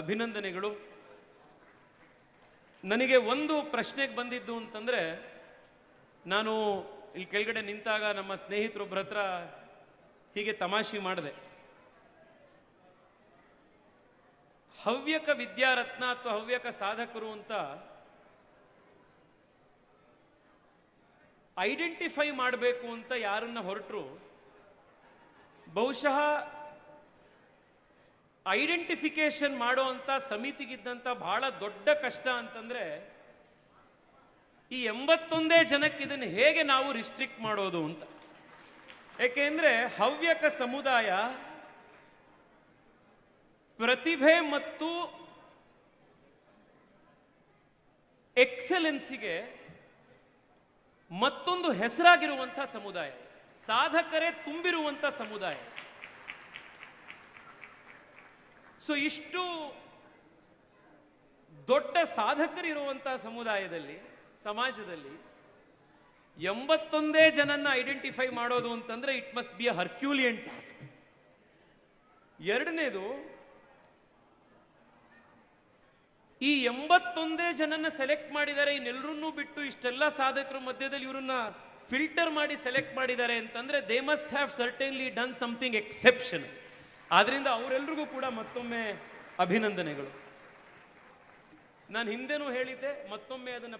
ಅಭಿನಂದನೆಗಳು. ನನಗೆ ಒಂದು ಪ್ರಶ್ನೆಗೆ ಬಂದಿದ್ದು ಅಂತಂದರೆ, ನಾನು ಇಲ್ಲಿ ಕೆಳಗಡೆ ನಿಂತಾಗ ನಮ್ಮ ಸ್ನೇಹಿತರೊಬ್ಬರ ಹತ್ರ ಹೀಗೆ ತಮಾಷೆ ಮಾಡಿದೆ. ಹವ್ಯಕ ವಿದ್ಯಾರತ್ನ ಅಥವಾ ಹವ್ಯಕ ಸಾಧಕರು ಅಂತ ಐಡೆಂಟಿಫೈ ಮಾಡಬೇಕು ಅಂತ ಯಾರನ್ನ ಹೊರಟರು, ಬಹುಶಃ ಐಡೆಂಟಿಫಿಕೇಶನ್ ಮಾಡೋ ಅಂತ ಸಮಿತಿಗಿದ್ದಂಥ ಬಹಳ ದೊಡ್ಡ ಕಷ್ಟ ಅಂತಂದ್ರೆ, ಈ 81 ಜನಕ್ಕೆ ಇದನ್ನು ಹೇಗೆ ನಾವು ರಿಸ್ಟ್ರಿಕ್ಟ್ ಮಾಡೋದು ಅಂತ. ಏಕೆಂದ್ರೆ ಹವ್ಯಕ ಸಮುದಾಯ ಪ್ರತಿಭೆ ಮತ್ತು ಎಕ್ಸಲೆನ್ಸಿಗೆ ಮತ್ತೊಂದು ಹೆಸರಾಗಿರುವಂಥ ಸಮುದಾಯ, ಸಾಧಕರೇ ತುಂಬಿರುವಂಥ ಸಮುದಾಯ. ಸೊ ಇಷ್ಟು ದೊಡ್ಡ ಸಾಧಕರಿರುವಂಥ ಸಮುದಾಯದಲ್ಲಿ, ಸಮಾಜದಲ್ಲಿ 81 ಜನನ್ನ ಐಡೆಂಟಿಫೈ ಮಾಡೋದು ಅಂತಂದ್ರೆ it must be a Herculean task. ಎರಡನೇದು, ಈ 81 ಜನನ್ನ ಸೆಲೆಕ್ಟ್ ಮಾಡಿದ್ದಾರೆ, ಇನ್ನೆಲ್ಲರನ್ನೂ ಬಿಟ್ಟು ಇಷ್ಟೆಲ್ಲ ಸಾಧಕರ ಮಧ್ಯದಲ್ಲಿ ಇವರನ್ನ ಫಿಲ್ಟರ್ ಮಾಡಿ ಸೆಲೆಕ್ಟ್ ಮಾಡಿದ್ದಾರೆ ಅಂತಂದ್ರೆ they must have certainly done something exception. ಆದ್ರಿಂದ ಅವರೆಲ್ಲರಿಗೂ ಕೂಡ ಮತ್ತೊಮ್ಮೆ ಅಭಿನಂದನೆಗಳು. ನಾನು ಹಿಂದೆನೂ ಹೇಳಿದ್ದೆ, ಮತ್ತೊಮ್ಮೆ ಅದನ್ನು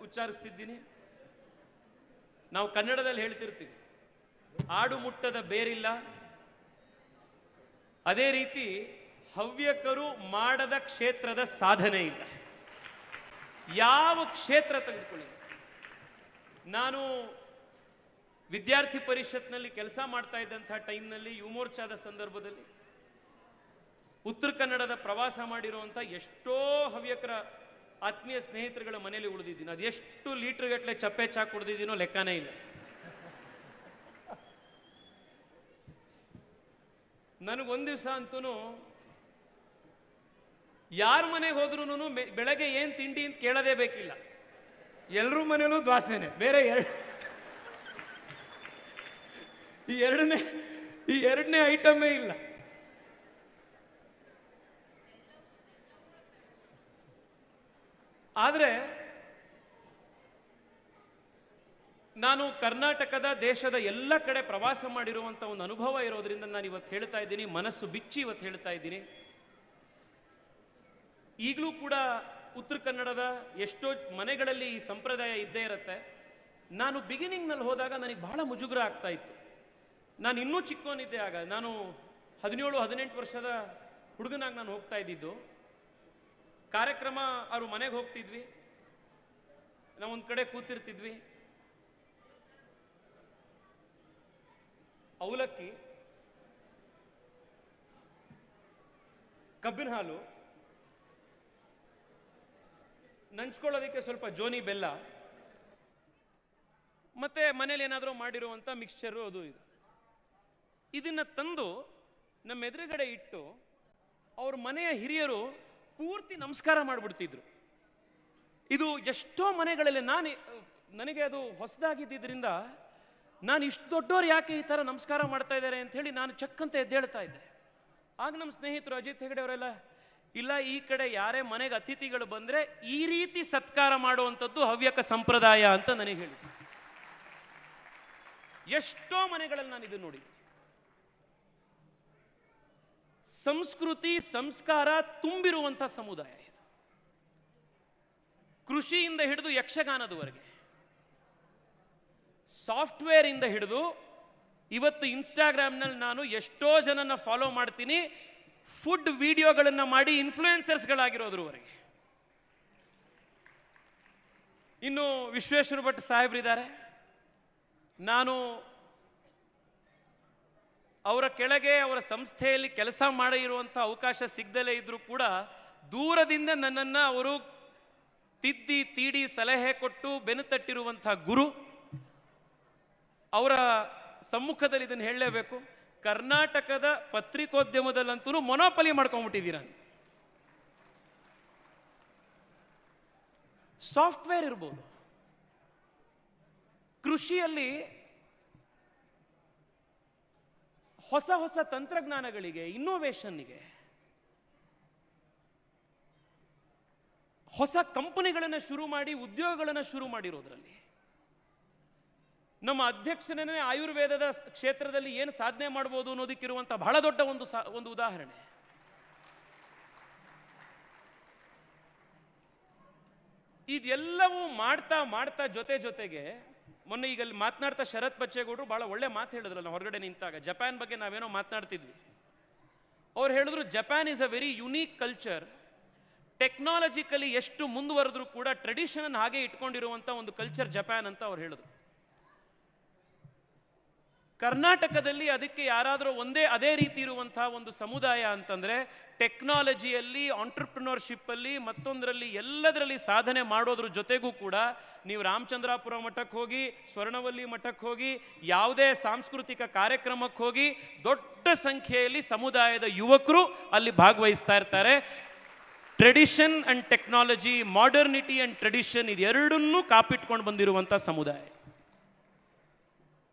ಉಚ್ಚಾರಿಸ್ತಿದ್ದೀನಿ. ನಾವು ಕನ್ನಡದಲ್ಲಿ ಹೇಳ್ತಿರ್ತೀವಿ, ಆಡು ಮುಟ್ಟದ ಬೇರಿಲ್ಲ. ಅದೇ ರೀತಿ ಹವ್ಯಕರು ಮಾಡದ ಕ್ಷೇತ್ರದ ಸಾಧನೆ ಇಲ್ಲ. ಯಾವ ಕ್ಷೇತ್ರ ತೆಗೆದುಕೊಳ್ಳಿ. ನಾನು ವಿದ್ಯಾರ್ಥಿ ಪರಿಷತ್ನಲ್ಲಿ ಕೆಲಸ ಮಾಡ್ತಾ ಇದ್ದಂಥ ಟೈಮ್ನಲ್ಲಿ, ಯುವ ಮೋರ್ಚಾದ ಸಂದರ್ಭದಲ್ಲಿ ಉತ್ತರ ಕನ್ನಡದ ಪ್ರವಾಸ ಮಾಡಿರುವಂಥ ಎಷ್ಟೋ ಹವ್ಯಕರ ಆತ್ಮೀಯ ಸ್ನೇಹಿತರುಗಳ ಮನೆಯಲ್ಲಿ ಉಳಿದಿದ್ದೀನಿ. ಅದೆಷ್ಟು ಲೀಟರ್ ಗಟ್ಟಲೆ ಚಪ್ಪೆ ಚಾ ಕುಡಿದಿದ್ದೀನೋ ಲೆಕ್ಕನೇ ಇಲ್ಲ. ನನಗೊಂದು ದಿವಸ ಅಂತೂ ಯಾರ ಮನೆಗೆ ಹೋದ್ರೂ ಬೆಳಗ್ಗೆ ಏನು ತಿಂಡಿ ಅಂತ ಕೇಳೋದೇ ಬೇಕಿಲ್ಲ, ಎಲ್ಲರೂ ಮನೇಲೂ ದ್ವಾಸೆನೆ. ಬೇರೆ ಈ ಎರಡನೇ ಐಟಮೇ ಇಲ್ಲ. ಆದರೆ ನಾನು ಕರ್ನಾಟಕದ, ದೇಶದ ಎಲ್ಲ ಕಡೆ ಪ್ರವಾಸ ಮಾಡಿರುವಂಥ ಒಂದು ಅನುಭವ ಇರೋದ್ರಿಂದ ನಾನು ಇವತ್ತು ಹೇಳ್ತಾ ಇದ್ದೀನಿ, ಮನಸ್ಸು ಬಿಚ್ಚಿ ಇವತ್ತು ಹೇಳ್ತಾ ಇದ್ದೀನಿ. ಈಗಲೂ ಕೂಡ ಉತ್ತರ ಕನ್ನಡದ ಎಷ್ಟೋ ಮನೆಗಳಲ್ಲಿ ಈ ಸಂಪ್ರದಾಯ ಇದ್ದೇ ಇರುತ್ತೆ. ನಾನು ಬಿಗಿನಿಂಗ್ನಲ್ಲಿ ಹೋದಾಗ ನನಗೆ ಬಹಳ ಮುಜುಗರ ಆಗ್ತಾ ಇತ್ತು. ನಾನು ಇನ್ನೂ ಚಿಕ್ಕವನಿದ್ದೆ ಆಗ. ನಾನು 17-18 ವರ್ಷದ ಹುಡುಗನಾಗಿ ನಾನು ಹೋಗ್ತಾ ಇದ್ದಿದ್ದು. ಕಾರ್ಯಕ್ರಮ ಅವ್ರ ಮನೆಗೆ ಹೋಗ್ತಿದ್ವಿ, ನಾವು ಒಂದು ಕಡೆ ಕೂತಿರ್ತಿದ್ವಿ. ಅವಲಕ್ಕಿ, ಕಬ್ಬಿನ ಹಾಲು, ನಂಚ್ಕೊಳ್ಳೋದಕ್ಕೆ ಸ್ವಲ್ಪ ಜೋನಿ ಬೆಲ್ಲ, ಮತ್ತೆ ಮನೇಲಿ ಏನಾದರೂ ಮಾಡಿರುವಂಥ ಮಿಕ್ಸ್ಚರು, ಅದು ಇದು. ಇದನ್ನ ತಂದು ನಮ್ಮ ಎದುರುಗಡೆ ಇಟ್ಟು ಅವ್ರ ಮನೆಯ ಹಿರಿಯರು ಪೂರ್ತಿ ನಮಸ್ಕಾರ ಮಾಡಿಬಿಡ್ತಿದ್ರು. ಇದು ಎಷ್ಟೋ ಮನೆಗಳಲ್ಲಿ ನನಗೆ ಅದು ಹೊಸದಾಗಿದ್ದರಿಂದ ನಾನು ಇಷ್ಟು ದೊಡ್ಡವ್ರು ಯಾಕೆ ಈ ಥರ ನಮಸ್ಕಾರ ಮಾಡ್ತಾ ಇದ್ದಾರೆ ಅಂತ ಹೇಳಿ ನಾನು ಚಕ್ಕಂತ ಎದ್ದೇಳ್ತಾ ಇದ್ದೆ. ಆಗ ನಮ್ಮ ಸ್ನೇಹಿತರು ಅಜಿತ್ ಹೆಗಡೆ ಅವರೆಲ್ಲ, ಇಲ್ಲ, ಈ ಕಡೆ ಯಾರೇ ಮನೆಗೆ ಅತಿಥಿಗಳು ಬಂದರೆ ಈ ರೀತಿ ಸತ್ಕಾರ ಮಾಡುವಂಥದ್ದು ಹವ್ಯಕ ಸಂಪ್ರದಾಯ ಅಂತ ನನಗೆ ಹೇಳಿ. ಎಷ್ಟೋ ಮನೆಗಳಲ್ಲಿ ನಾನು ಇದು ನೋಡಿ. ಸಂಸ್ಕೃತಿ ಸಂಸ್ಕಾರ ತುಂಬಿರುವಂಥ ಸಮುದಾಯ ಇದು. ಕೃಷಿಯಿಂದ ಹಿಡಿದು ಯಕ್ಷಗಾನದವರೆಗೆ, ಸಾಫ್ಟ್ವೇರ್ ಇಂದ ಹಿಡಿದು ಇವತ್ತು ಇನ್ಸ್ಟಾಗ್ರಾಮ್ನಲ್ಲಿ ನಾನು ಎಷ್ಟೋ ಜನನ ಫಾಲೋ ಮಾಡ್ತೀನಿ, ಫುಡ್ ವಿಡಿಯೋಗಳನ್ನು ಮಾಡಿ ಇನ್ಫ್ಲೂಯೆನ್ಸರ್ಸ್ಗಳಾಗಿರೋದ್ರವರೆಗೆ. ಇನ್ನು ವಿಶ್ವೇಶ್ವರ ಭಟ್ ಸಾಹೇಬ್ರಿದ್ದಾರೆ. ನಾನು ಅವರ ಕೆಳಗೆ ಅವರ ಸಂಸ್ಥೆಯಲ್ಲಿ ಕೆಲಸ ಮಾಡಿರುವಂಥ ಅವಕಾಶ ಸಿಗದಲೇ ಇದ್ರೂ ಕೂಡ ದೂರದಿಂದ ನನ್ನನ್ನು ಅವರು ತಿದ್ದಿ ತೀಡಿ ಸಲಹೆ ಕೊಟ್ಟು ಬೆನ್ನು ತಟ್ಟಿರುವಂಥ ಗುರು. ಅವರ ಸಮ್ಮುಖದಲ್ಲಿ ಇದನ್ನು ಹೇಳಲೇಬೇಕು, ಕರ್ನಾಟಕದ ಪತ್ರಿಕೋದ್ಯಮದಲ್ಲಂತೂ ಮೊನೋಪಲಿ ಮಾಡ್ಕೊಂಡ್ಬಿಟ್ಟಿದ್ದೀರ. ಸಾಫ್ಟ್ವೇರ್ ಇರ್ಬೋದು, ಕೃಷಿಯಲ್ಲಿ ಹೊಸ ಹೊಸ ತಂತ್ರಜ್ಞಾನಗಳಿಗೆ, ಇನ್ನೋವೇಷನ್ನಿಗೆ ಹೊಸ ಕಂಪನಿಗಳನ್ನು ಶುರು ಮಾಡಿ ಉದ್ಯೋಗಗಳನ್ನು ಶುರು ಮಾಡಿರೋದ್ರಲ್ಲಿ, ನಮ್ಮ ಅಧ್ಯಕ್ಷನೇ ಆಯುರ್ವೇದದ ಕ್ಷೇತ್ರದಲ್ಲಿ ಏನು ಸಾಧನೆ ಮಾಡ್ಬೋದು ಅನ್ನೋದಕ್ಕಿರುವಂಥ ಬಹಳ ದೊಡ್ಡ ಒಂದು ಉದಾಹರಣೆ. ಇದೆಲ್ಲವೂ ಮಾಡ್ತಾ ಮಾಡ್ತಾ ಜೊತೆಗೆ ಮೊನ್ನೆ ಈಗ ಮಾತನಾಡ್ತಾ ಶರತ್ ಬಚ್ಚೇಗೌಡರು ಬಹಳ ಒಳ್ಳೆ ಮಾತು ಹೇಳಿದ್ರಲ್ಲ ಹೊರಗಡೆ ನಿಂತಾಗ, ಜಪಾನ್ ಬಗ್ಗೆ ನಾವೇನೋ ಮಾತನಾಡ್ತಿದ್ವಿ. ಅವ್ರು ಹೇಳಿದ್ರು Japan is a very unique culture, technologically ಎಷ್ಟು ಮುಂದುವರೆದ್ರೂ ಕೂಡ ಟ್ರೆಡಿಷನ್ ಹಾಗೆ ಇಟ್ಕೊಂಡಿರುವಂಥ ಒಂದು ಕಲ್ಚರ್ ಜಪಾನ್ ಅಂತ ಅವ್ರು ಹೇಳಿದ್ರು. ಕರ್ನಾಟಕದಲ್ಲಿ ಅದಕ್ಕೆ ಯಾರಾದರೂ ಅದೇ ರೀತಿ ಇರುವಂತಹ ಒಂದು ಸಮುದಾಯ ಅಂತಂದ್ರೆ ಟೆಕ್ನಾಲಜಿಯಲ್ಲಿ, ಆಂಟ್ರಪ್ರಿನರ್ಶಿಪ್ಪಲ್ಲಿ, ಮತ್ತೊಂದರಲ್ಲಿ ಎಲ್ಲದರಲ್ಲಿ ಸಾಧನೆ ಮಾಡೋದ್ರ ಜೊತೆಗೂ ಕೂಡ ನೀವು ರಾಮಚಂದ್ರಾಪುರ ಮಠಕ್ಕೆ ಹೋಗಿ, ಸ್ವರ್ಣವಲ್ಲಿ ಮಠಕ್ಕೆ ಹೋಗಿ, ಯಾವುದೇ ಸಾಂಸ್ಕೃತಿಕ ಕಾರ್ಯಕ್ರಮಕ್ಕೆ ಹೋಗಿ ದೊಡ್ಡ ಸಂಖ್ಯೆಯಲ್ಲಿ ಸಮುದಾಯದ ಯುವಕರು ಅಲ್ಲಿ ಭಾಗವಹಿಸ್ತಾ ಇರ್ತಾರೆ. Tradition and technology, modernity and tradition ಇದೆರಡನ್ನೂ ಕಾಪಿಟ್ಕೊಂಡು ಬಂದಿರುವಂಥ ಸಮುದಾಯ.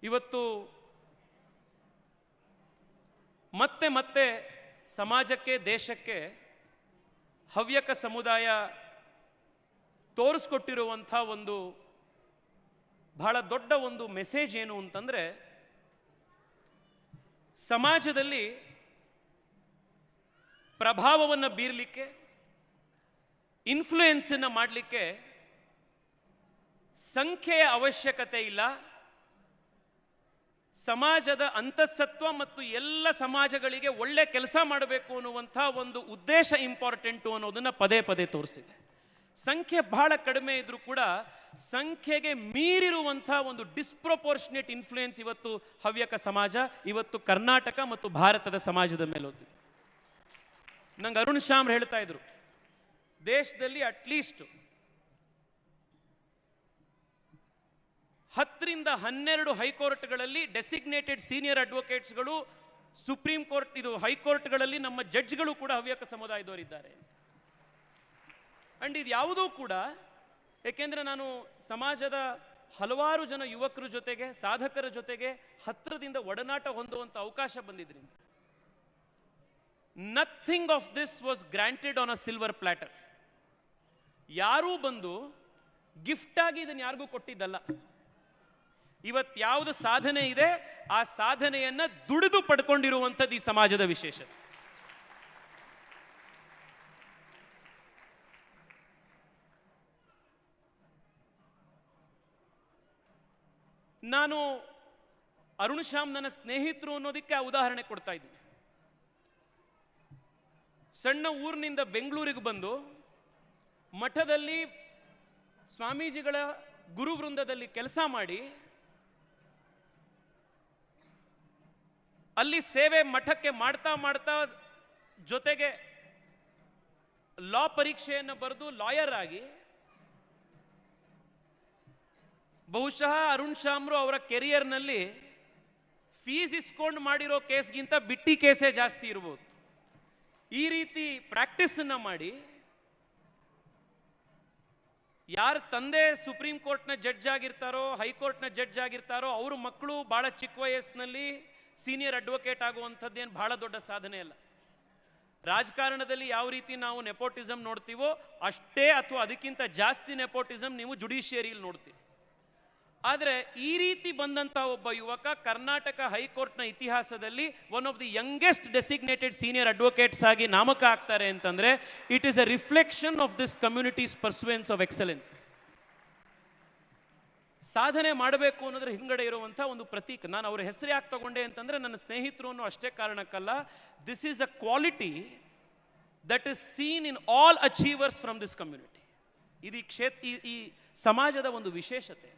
ಇವತ್ತು ಮತ್ತೆ ಸಮಾಜಕ್ಕೆ, ದೇಶಕ್ಕೆ ಹವ್ಯಕ ಸಮುದಾಯ ತೋರಿಸ್ಕೊಟ್ಟಿರುವಂಥ ಒಂದು ಬಹಳ ದೊಡ್ಡ ಒಂದು ಮೆಸೇಜ್ ಏನು ಅಂತಂದ್ರೆ, ಸಮಾಜದಲ್ಲಿ ಪ್ರಭಾವವನ್ನು ಬೀರಲಿಕ್ಕೆ, ಇನ್ಫ್ಲೂಯೆನ್ಸನ್ನು ಮಾಡಲಿಕ್ಕೆ ಸಂಖ್ಯೆಯ ಅವಶ್ಯಕತೆ ಇಲ್ಲ. ಸಮಾಜದ ಅಂತಃಸತ್ವ ಮತ್ತು ಎಲ್ಲ ಸಮಾಜಗಳಿಗೆ ಒಳ್ಳೆ ಕೆಲಸ ಮಾಡಬೇಕು ಅನ್ನುವಂಥ ಒಂದು ಉದ್ದೇಶ ಇಂಪಾರ್ಟೆಂಟು ಅನ್ನೋದನ್ನು ಪದೇ ತೋರಿಸಿದೆ. ಸಂಖ್ಯೆ ಬಹಳ ಕಡಿಮೆ ಇದ್ರೂ ಕೂಡ ಸಂಖ್ಯೆಗೆ ಮೀರಿರುವಂಥ ಒಂದು ಡಿಸ್ಪ್ರಪೋರ್ಷನೇಟ್ ಇನ್ಫ್ಲೂಯೆನ್ಸ್ ಇವತ್ತು ಹವ್ಯಕ ಸಮಾಜ, ಇವತ್ತು ಕರ್ನಾಟಕ ಮತ್ತು ಭಾರತದ ಸಮಾಜದ ಮೇಲೆ ಹೋಗ್ತಿದೆ. ನಂಗೆ ಅರುಣ್ ಶ್ಯಾಮ್ ಹೇಳ್ತಾ ಇದ್ರು, ದೇಶದಲ್ಲಿ ಅಟ್ಲೀಸ್ಟ್ 10ರಿಂದ 12 ಹೈಕೋರ್ಟ್ಗಳಲ್ಲಿ ಡೆಸಿಗ್ನೇಟೆಡ್ ಸೀನಿಯರ್ ಅಡ್ವೊಕೇಟ್ಸ್ಗಳು, ಸುಪ್ರೀಂ ಕೋರ್ಟ್ ಇದು ಹೈಕೋರ್ಟ್ಗಳಲ್ಲಿ ನಮ್ಮ ಜಡ್ಜ್ಗಳು ಕೂಡ ಹವ್ಯಕ ಸಮುದಾಯದವರಿದ್ದಾರೆ. ಅಂಡ್ ಇದು ಯಾವುದೂ ಕೂಡ, ಏಕೆಂದರೆ ನಾನು ಸಮಾಜದ ಹಲವಾರು ಜನ ಯುವಕರ ಜೊತೆಗೆ, ಸಾಧಕರ ಜೊತೆಗೆ ಹತ್ತಿರದಿಂದ ಒಡನಾಟ ಹೊಂದುವಂಥ ಅವಕಾಶ ಬಂದಿದ್ರಿಂದ, nothing of this was granted on a silver platter. ಯಾರೂ ಬಂದು ಗಿಫ್ಟ್ ಆಗಿ ಇದನ್ನು ಯಾರಿಗೂ ಕೊಟ್ಟಿದ್ದಲ್ಲ. ಇವತ್ತು ಯಾವುದು ಸಾಧನೆ ಇದೆ ಆ ಸಾಧನೆಯನ್ನ ದುಡಿದು ಪಡ್ಕೊಂಡಿರುವಂಥದ್ದು ಈ ಸಮಾಜದ ವಿಶೇಷತೆ. ನಾನು ಅರುಣ್ ಶ್ಯಾಮ್ ನನ್ನ ಸ್ನೇಹಿತರು ಅನ್ನೋದಕ್ಕೆ ಆ ಉದಾಹರಣೆ ಕೊಡ್ತಾ ಇದ್ದೀನಿ. ಸಣ್ಣ ಊರಿನಿಂದ ಬೆಂಗಳೂರಿಗೆ ಬಂದು ಮಠದಲ್ಲಿ ಸ್ವಾಮೀಜಿಗಳ ಗುರುವೃಂದದಲ್ಲಿ ಕೆಲಸ ಮಾಡಿ, ಅಲ್ಲಿ ಸೇವೆ ಮಠಕ್ಕೆ ಮಾಡ್ತಾ ಜೊತೆಗೆ ಲಾ ಪರೀಕ್ಷೆಯನ್ನು ಬರೆದು ಲಾಯರ್ ಆಗಿ, ಬಹುಶಃ ಅರುಣ್ ಶ್ಯಾಮ್ರು ಅವರ ಕೆರಿಯರ್ನಲ್ಲಿ ಫೀಸ್ ಇಸ್ಕೊಂಡು ಮಾಡಿರೋ ಕೇಸ್ಗಿಂತ ಬಿಟ್ಟಿ ಕೇಸೇ ಜಾಸ್ತಿ ಇರ್ಬೋದು. ಈ ರೀತಿ ಪ್ರಾಕ್ಟೀಸನ್ನು ಮಾಡಿ, ಯಾರ ತಂದೆ ಸುಪ್ರೀಂ ಕೋರ್ಟ್ನ ಜಡ್ಜ್ ಆಗಿರ್ತಾರೋ, ಹೈಕೋರ್ಟ್ನ ಜಡ್ಜ್ ಆಗಿರ್ತಾರೋ, ಅವ್ರ ಮಕ್ಕಳು ಭಾಳ ಚಿಕ್ಕ ವಯಸ್ಸಿನಲ್ಲಿ ಸೀನಿಯರ್ ಅಡ್ವೊಕೇಟ್ ಆಗುವಂಥದ್ದೇನು ಬಹಳ ದೊಡ್ಡ ಸಾಧನೆ ಅಲ್ಲ. ರಾಜಕಾರಣದಲ್ಲಿ ಯಾವ ರೀತಿ ನಾವು ನೆಪೋಟಿಸಮ್ ನೋಡ್ತೀವೋ ಅಷ್ಟೇ ಅಥವಾ ಅದಕ್ಕಿಂತ ಜಾಸ್ತಿ ನೆಪೋಟಿಸಮ್ ನೀವು ಜುಡಿಷಿಯರಿಯಲ್ಲಿ ನೋಡ್ತೀವಿ. ಆದರೆ ಈ ರೀತಿ ಬಂದಂಥ ಒಬ್ಬ ಯುವಕ ಕರ್ನಾಟಕ ಹೈಕೋರ್ಟ್ನ ಇತಿಹಾಸದಲ್ಲಿ one of the youngest designated senior advocates ಆಗಿ ನಾಮಕ ಆಗ್ತಾರೆ ಅಂತಂದ್ರೆ it is a reflection of this community's pursuance of excellence. ಸಾಧನೆ ಮಾಡಬೇಕು ಅನ್ನೋದ್ರ ಹಿಂಗಡೆ ಇರುವಂಥ ಒಂದು ಪ್ರತೀಕ. ನಾನು ಅವ್ರ ಹೆಸರು ಯಾಕೆ ತಗೊಂಡೆ ಅಂತಂದ್ರೆ ನನ್ನ ಸ್ನೇಹಿತರು ಅನ್ನೋ ಅಷ್ಟೇ ಕಾರಣಕ್ಕಲ್ಲ, this is a quality that is seen in all achievers from this community. ಇದು ಈ ಸಮಾಜದ ಒಂದು ವಿಶೇಷತೆ.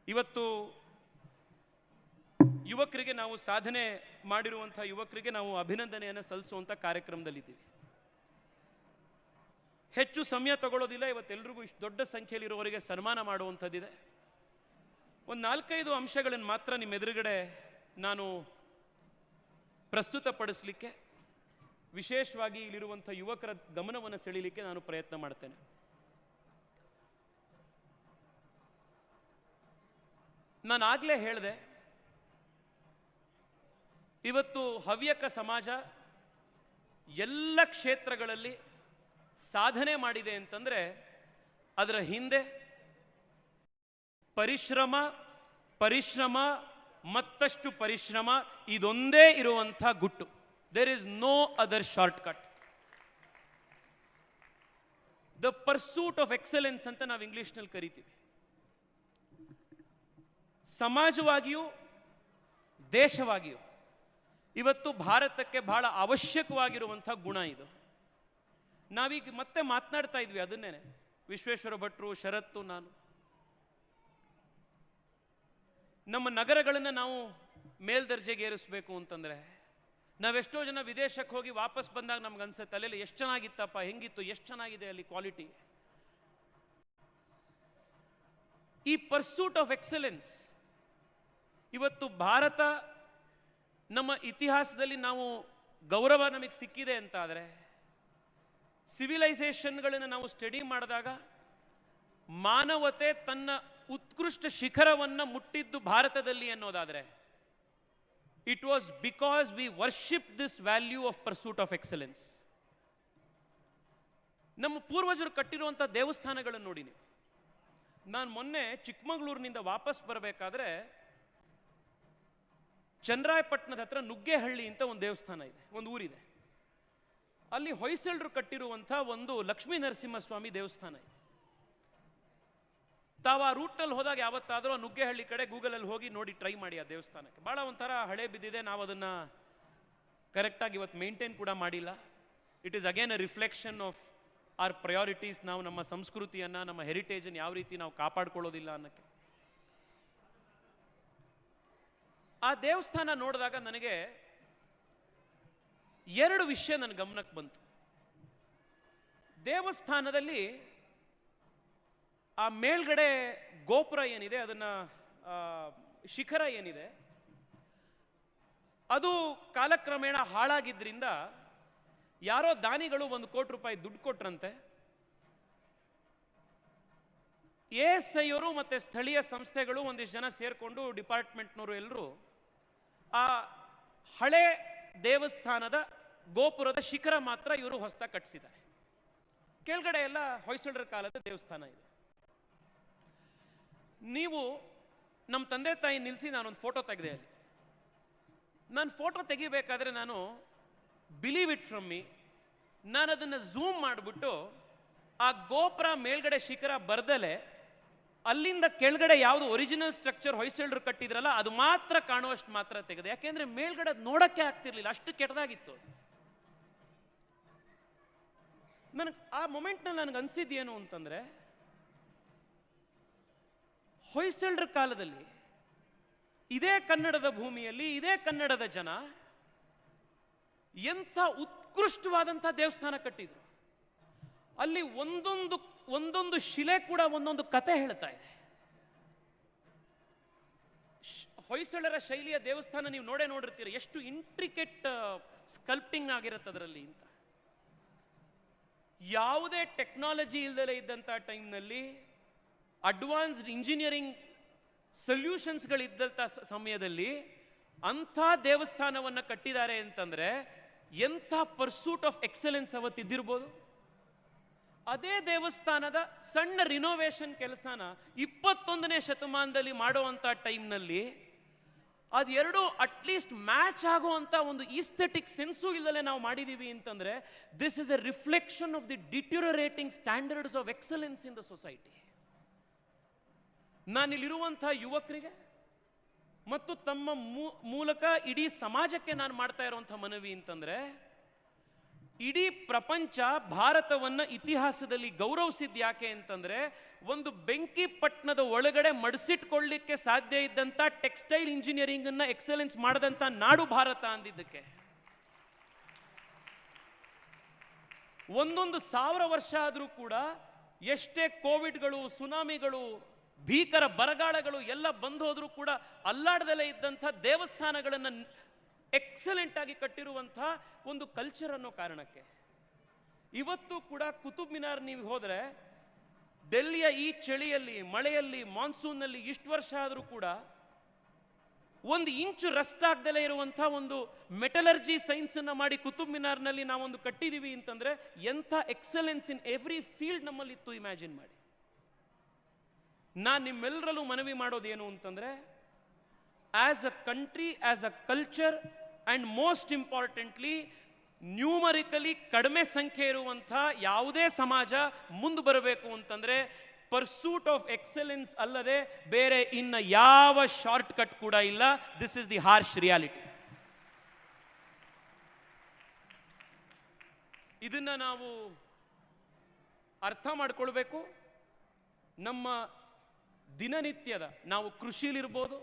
ಇವತ್ತು ಯುವಕರಿಗೆ ನಾವು ಸಾಧನೆ ಮಾಡಿರುವಂಥ ಯುವಕರಿಗೆ ನಾವು ಅಭಿನಂದನೆಯನ್ನು ಸಲ್ಲಿಸುವಂಥ ಕಾರ್ಯಕ್ರಮದಲ್ಲಿದ್ದೀವಿ. ಹೆಚ್ಚು ಸಮಯ ತಗೊಳ್ಳೋದಿಲ್ಲ. ಇವತ್ತೆಲ್ಲರಿಗೂ ಇಷ್ಟು ದೊಡ್ಡ ಸಂಖ್ಯೆಯಲ್ಲಿರುವವರಿಗೆ ಸನ್ಮಾನ ಮಾಡುವಂಥದ್ದಿದೆ. ಒಂದು 4-5 ಅಂಶಗಳನ್ನು ಮಾತ್ರ ನಿಮ್ಮ ಎದುರುಗಡೆ ನಾನು ಪ್ರಸ್ತುತಪಡಿಸಲಿಕ್ಕೆ, ವಿಶೇಷವಾಗಿ ಇಲ್ಲಿರುವಂಥ ಯುವಕರ ಗಮನವನ್ನು ಸೆಳೀಲಿಕ್ಕೆ ನಾನು ಪ್ರಯತ್ನ ಮಾಡ್ತೇನೆ. ನಾನು ಆಗಲೇ ಹೇಳಿದೆ, ಇವತ್ತು ಹವ್ಯಕ ಸಮಾಜ ಎಲ್ಲ ಕ್ಷೇತ್ರಗಳಲ್ಲಿ ಸಾಧನೆ ಮಾಡಿದೆ ಅಂತಂದ್ರೆ ಅದರ ಹಿಂದೆ ಪರಿಶ್ರಮ, ಪರಿಶ್ರಮ, ಮತ್ತಷ್ಟು ಪರಿಶ್ರಮ, ಇದೊಂದೇ ಇರುವಂಥ ಗುಟ್ಟು. There is no other shortcut. The pursuit of excellence ಅಂತ ನಾವು ಇಂಗ್ಲಿಷ್ನಲ್ಲಿ ಕರಿತೀವಿ. ಸಮಾಜವಾಗಿಯೂ ದೇಶವಾಗಿಯೂ ಇವತ್ತು ಭಾರತಕ್ಕೆ ಬಹಳ ಅವಶ್ಯಕವಾಗಿರುವಂಥ ಗುಣ ಇದು. ನಾವೀಗ ಮತ್ತೆ ಮಾತನಾಡ್ತಾ ಇದ್ವಿ ಅದನ್ನೇನೆ, ವಿಶ್ವೇಶ್ವರ ಭಟ್ರು, ಶರತ್ತು, ನಾನು. ನಮ್ಮ ನಗರಗಳನ್ನು ನಾವು ಮೇಲ್ದರ್ಜೆಗೆ ಏರಿಸಬೇಕು ಅಂತಂದ್ರೆ ನಾವೆಷ್ಟೋ ಜನ ವಿದೇಶಕ್ಕೆ ಹೋಗಿ ವಾಪಸ್ ಬಂದಾಗ ನಮ್ಗೆ ಅನ್ಸುತ್ತೆ ಅಲ್ಲೆಲ್ಲ ಎಷ್ಟು ಚೆನ್ನಾಗಿತ್ತಪ್ಪ, ಹೆಂಗಿತ್ತು, ಎಷ್ಟು ಚೆನ್ನಾಗಿದೆ ಅಲ್ಲಿ ಕ್ವಾಲಿಟಿ. ಈ ಪರ್ಸೂಟ್ ಆಫ್ ಎಕ್ಸಲೆನ್ಸ್ ಇವತ್ತು ಭಾರತ ನಮ್ಮ ಇತಿಹಾಸದಲ್ಲಿ ನಾವು ಗೌರವ ನಮಗೆ ಸಿಕ್ಕಿದೆ ಅಂತ ಆದರೆ, ಸಿವಿಲೈಸೇಷನ್ಗಳನ್ನು ನಾವು ಸ್ಟಡಿ ಮಾಡಿದಾಗ ಮಾನವತೆ ತನ್ನ ಉತ್ಕೃಷ್ಟ ಶಿಖರವನ್ನು ಮುಟ್ಟಿದ್ದು ಭಾರತದಲ್ಲಿ ಅನ್ನೋದಾದರೆ it was because we worship this value of pursuit of excellence. ನಮ್ಮ ಪೂರ್ವಜರು ಕಟ್ಟಿರುವಂಥ ದೇವಸ್ಥಾನಗಳನ್ನು ನೋಡಿ ನೀವು. ನಾನು ಮೊನ್ನೆ ಚಿಕ್ಕಮಗಳೂರಿನಿಂದ ವಾಪಸ್ ಬರಬೇಕಾದ್ರೆ ಚನ್ನರಾಯಪಟ್ಟಣದ ಹತ್ರ ನುಗ್ಗೇಹಳ್ಳಿ ಅಂತ ಒಂದು ದೇವಸ್ಥಾನ ಇದೆ, ಒಂದು ಊರಿದೆ. ಅಲ್ಲಿ ಹೊಯ್ಸಳರು ಕಟ್ಟಿರುವಂಥ ಒಂದು ಲಕ್ಷ್ಮೀ ನರಸಿಂಹಸ್ವಾಮಿ ದೇವಸ್ಥಾನ ಇದೆ. ತಾವು ಆ ರೂಟ್ನಲ್ಲಿ ಹೋದಾಗ ಯಾವತ್ತಾದರೂ ಆ ನುಗ್ಗೇಹಳ್ಳಿ ಕಡೆ ಗೂಗಲಲ್ಲಿ ಹೋಗಿ ನೋಡಿ ಟ್ರೈ ಮಾಡಿ ಆ ದೇವಸ್ಥಾನಕ್ಕೆ. ಭಾಳ ಒಂಥರ ಹಳೆ ಬಿದ್ದಿದೆ, ನಾವು ಅದನ್ನು ಕರೆಕ್ಟಾಗಿ ಇವತ್ತು ಮೇಂಟೈನ್ ಕೂಡ ಮಾಡಿಲ್ಲ. It is again a reflection of our priorities. ನಾವು ನಮ್ಮ ಸಂಸ್ಕೃತಿಯನ್ನು, ನಮ್ಮ ಹೆರಿಟೇಜನ್ನು ಯಾವ ರೀತಿ ನಾವು ಕಾಪಾಡ್ಕೊಳ್ಳೋದಿಲ್ಲ ಅನ್ನೋಕ್ಕೆ. ಆ ದೇವಸ್ಥಾನ ನೋಡಿದಾಗ ನನಗೆ ಎರಡು ವಿಷಯ ನನ್ನ ಗಮನಕ್ಕೆ ಬಂತು. ದೇವಸ್ಥಾನದಲ್ಲಿ ಆ ಮೇಲ್ಗಡೆ ಗೋಪುರ ಏನಿದೆ, ಅದನ್ನ ಶಿಖರ ಏನಿದೆ, ಅದು ಕಾಲಕ್ರಮೇಣ ಹಾಳಾಗಿದ್ರಿಂದ ಯಾರೋ ದಾನಿಗಳು 1 ಕೋಟಿ ರೂಪಾಯಿ ದುಡ್ಡು ಕೊಟ್ರಂತೆ. ASI ಅವರು ಮತ್ತೆ ಸ್ಥಳೀಯ ಸಂಸ್ಥೆಗಳು ಒಂದಿಷ್ಟು ಜನ ಸೇರ್ಕೊಂಡು, ಡಿಪಾರ್ಟ್ಮೆಂಟ್ನವರು ಎಲ್ಲರೂ ಆ ಹಳೆ ದೇವಸ್ಥಾನದ ಗೋಪುರದ ಶಿಖರ ಮಾತ್ರ ಇವರು ಹೊಸದಾಗಿ ಕಟ್ಟಿಸಿದ್ದಾರೆ. ಕೆಳಗಡೆ ಎಲ್ಲ ಹೊಯ್ಸಳರ ಕಾಲದ ದೇವಸ್ಥಾನ ಇದೆ. ನೀವು ನಮ್ಮ ತಂದೆ ತಾಯಿ ನಿಲ್ಲಿಸಿ ನಾನೊಂದು ಫೋಟೋ ತೆಗೆದೆ ಅಲ್ಲಿ. ನಾನು ಫೋಟೋ ತೆಗಿಬೇಕಾದ್ರೆ ನಾನು ಬಿಲೀವ್ ಇಟ್ ಫ್ರಮ್ ಮೀ, ನಾನು ಅದನ್ನು ಝೂಮ್ ಮಾಡಿಬಿಟ್ಟು ಆ ಗೋಪುರ ಮೇಲ್ಗಡೆ ಶಿಖರ ಬರ್ದಲೆ ಅಲ್ಲಿಂದ ಕೆಳಗಡೆ ಯಾವುದು ಒರಿಜಿನಲ್ ಸ್ಟ್ರಕ್ಚರ್ ಹೊಯ್ಸಳರು ಕಟ್ಟಿದ್ರಲ್ಲ ಅದು ಮಾತ್ರ ಕಾಣುವಷ್ಟು ಮಾತ್ರ ತೆಗೆದೆ. ಯಾಕೆಂದ್ರೆ ಮೇಲ್ಗಡೆ ನೋಡಕ್ಕೆ ಆಗ್ತಿರ್ಲಿಲ್ಲ, ಅಷ್ಟು ಕೆಟ್ಟದಾಗಿತ್ತು. ನನಗೆ ಆ ಮೊಮೆಂಟ್ನಲ್ಲಿ ನನಗೆ ಅನ್ಸಿದ್ದೇನು ಅಂತಂದ್ರೆ, ಹೊಯ್ಸಳರ ಕಾಲದಲ್ಲಿ ಇದೇ ಕನ್ನಡದ ಭೂಮಿಯಲ್ಲಿ, ಇದೇ ಕನ್ನಡದ ಜನ ಎಂಥ ಉತ್ಕೃಷ್ಟವಾದಂಥ ದೇವಸ್ಥಾನ ಕಟ್ಟಿದ್ರು. ಅಲ್ಲಿ ಒಂದೊಂದು ಶಿಲೆ ಕೂಡ ಒಂದೊಂದು ಕತೆ ಹೇಳ್ತಾ ಇದೆ. ಹೊಯ್ಸಳರ ಶೈಲಿಯ ದೇವಸ್ಥಾನ ನೀವು ನೋಡಿರ್ತೀರ, ಎಷ್ಟು ಇಂಟ್ರಿಕೇಟ್ ಸ್ಕಲ್ಪ್ಟಿಂಗ್ ಆಗಿರುತ್ತೆ ಅದರಲ್ಲಿ ಅಂತ. ಯಾವುದೇ ಟೆಕ್ನಾಲಜಿ ಇಲ್ಲದೆ ಇದ್ದಂಥ ಟೈಮ್ನಲ್ಲಿ, ಅಡ್ವಾನ್ಸ್ಡ್ ಇಂಜಿನಿಯರಿಂಗ್ ಸೊಲ್ಯೂಷನ್ಸ್ಗಳಿದ್ದಂಥ ಸಮಯದಲ್ಲಿ ಅಂಥ ದೇವಸ್ಥಾನವನ್ನು ಕಟ್ಟಿದ್ದಾರೆ ಅಂತಂದ್ರೆ ಎಂಥ ಪರ್ಸೂಟ್ ಆಫ್ ಎಕ್ಸಲೆನ್ಸ್ ಅವತ್ತಿದ್ದಿರ್ಬೋದು. ಅದೇ ದೇವಸ್ಥಾನದ ಸಣ್ಣ ರಿನೋವೇಷನ್ ಕೆಲಸನ 21ನೇ ಶತಮಾನದಲ್ಲಿ ಮಾಡುವಂಥ ಟೈಮ್ನಲ್ಲಿ ಅದೆರಡು ಅಟ್ಲೀಸ್ಟ್ ಮ್ಯಾಚ್ ಆಗುವಂಥ ಒಂದು ಈಸ್ಥೆಟಿಕ್ ಸೆನ್ಸು ಇಲ್ಲದೆ ನಾವು ಮಾಡಿದ್ದೀವಿ ಅಂತಂದ್ರೆ this is a reflection of the deteriorating standards of excellence in the society. ನಾನಿಲ್ಲಿರುವಂಥ ಯುವಕರಿಗೆ ಮತ್ತು ತಮ್ಮ ಮೂಲಕ ಇಡೀ ಸಮಾಜಕ್ಕೆ ನಾನು ಮಾಡ್ತಾ ಇರುವಂಥ ಮನವಿ ಅಂತಂದ್ರೆ, ಇಡೀ ಪ್ರಪಂಚ ಭಾರತವನ್ನು ಇತಿಹಾಸದಲ್ಲಿ ಗೌರವಿಸಿದ್ ಯಾಕೆ ಅಂತಂದ್ರೆ, ಒಂದು ಬೆಂಕಿ ಪಟ್ಟಣದ ಒಳಗಡೆ ಮಡಿಸಿಟ್ಕೊಳ್ಳಿಕ್ಕೆ ಸಾಧ್ಯ ಇದ್ದಂಥ ಟೆಕ್ಸ್ಟೈಲ್ ಇಂಜಿನಿಯರಿಂಗ್ ಅನ್ನ ಎಕ್ಸಲೆನ್ಸ್ ಮಾಡದಂಥ ನಾಡು ಭಾರತ ಅಂದಿದ್ದಕ್ಕೆ. 1,000 ವರ್ಷ ಆದರೂ ಕೂಡ ಎಷ್ಟೇ ಕೋವಿಡ್ಗಳು, ಸುನಾಮಿಗಳು, ಭೀಕರ ಬರಗಾಲಗಳು ಎಲ್ಲ ಬಂದು ಹೋದ್ರೂ ಕೂಡ ಅಲ್ಲಾಡದಲ್ಲೇ ಇದ್ದಂಥ ದೇವಸ್ಥಾನಗಳನ್ನು ಎಕ್ಸಲೆಂಟ್ ಆಗಿ ಕಟ್ಟಿರುವಂಥ ಒಂದು ಕಲ್ಚರ್ ಅನ್ನೋ ಕಾರಣಕ್ಕೆ ಇವತ್ತು ಕೂಡ ಕುತುಬ್ ಮಿನಾರ್ ನೀವು ಹೋದರೆ, ಡೆಲ್ಲಿಯ ಈ ಚಳಿಯಲ್ಲಿ, ಮಳೆಯಲ್ಲಿ, ಮಾನ್ಸೂನ್ನಲ್ಲಿ ಇಷ್ಟು ವರ್ಷ ಆದರೂ ಕೂಡ ಒಂದು ಇಂಚು ರಸ್ಟ್ ಆಗ್ದಲೇ ಇರುವಂಥ ಒಂದು ಮೆಟಲರ್ಜಿ ಸೈನ್ಸನ್ನು ಮಾಡಿ ಕುತುಬ್ ಮಿನಾರ್ನಲ್ಲಿ ನಾವೊಂದು ಕಟ್ಟಿದ್ದೀವಿ ಅಂತಂದರೆ ಎಂಥ ಎಕ್ಸಲೆನ್ಸ್ ಇನ್ ಎವ್ರಿ ಫೀಲ್ಡ್ ನಮ್ಮಲ್ಲಿತ್ತು ಇಮ್ಯಾಜಿನ್ ಮಾಡಿ. ನಾನು ನಿಮ್ಮೆಲ್ಲರಲ್ಲೂ ಮನವಿ ಮಾಡೋದೇನು ಅಂತಂದರೆ, as a country, as a culture, and most importantly numerically ಕಡಿಮೆ ಸಂಖ್ಯೆ ಇರುವಂಥ ಯಾವುದೇ ಸಮಾಜ ಮುಂದೆ ಬರಬೇಕು ಅಂತಂದರೆ ಪರ್ಸೂಟ್ ಆಫ್ ಎಕ್ಸಲೆನ್ಸ್ ಅಲ್ಲದೆ ಬೇರೆ ಇನ್ನು ಯಾವ ಶಾರ್ಟ್ ಕಟ್ ಕೂಡ ಇಲ್ಲ. This is the harsh reality. ಇದನ್ನ ನಾವು ಅರ್ಥ ಮಾಡ್ಕೊಳ್ಬೇಕು. ನಮ್ಮ ದಿನನಿತ್ಯದ ನಾವು ಕೃಷಿಲಿರ್ಬೋದು,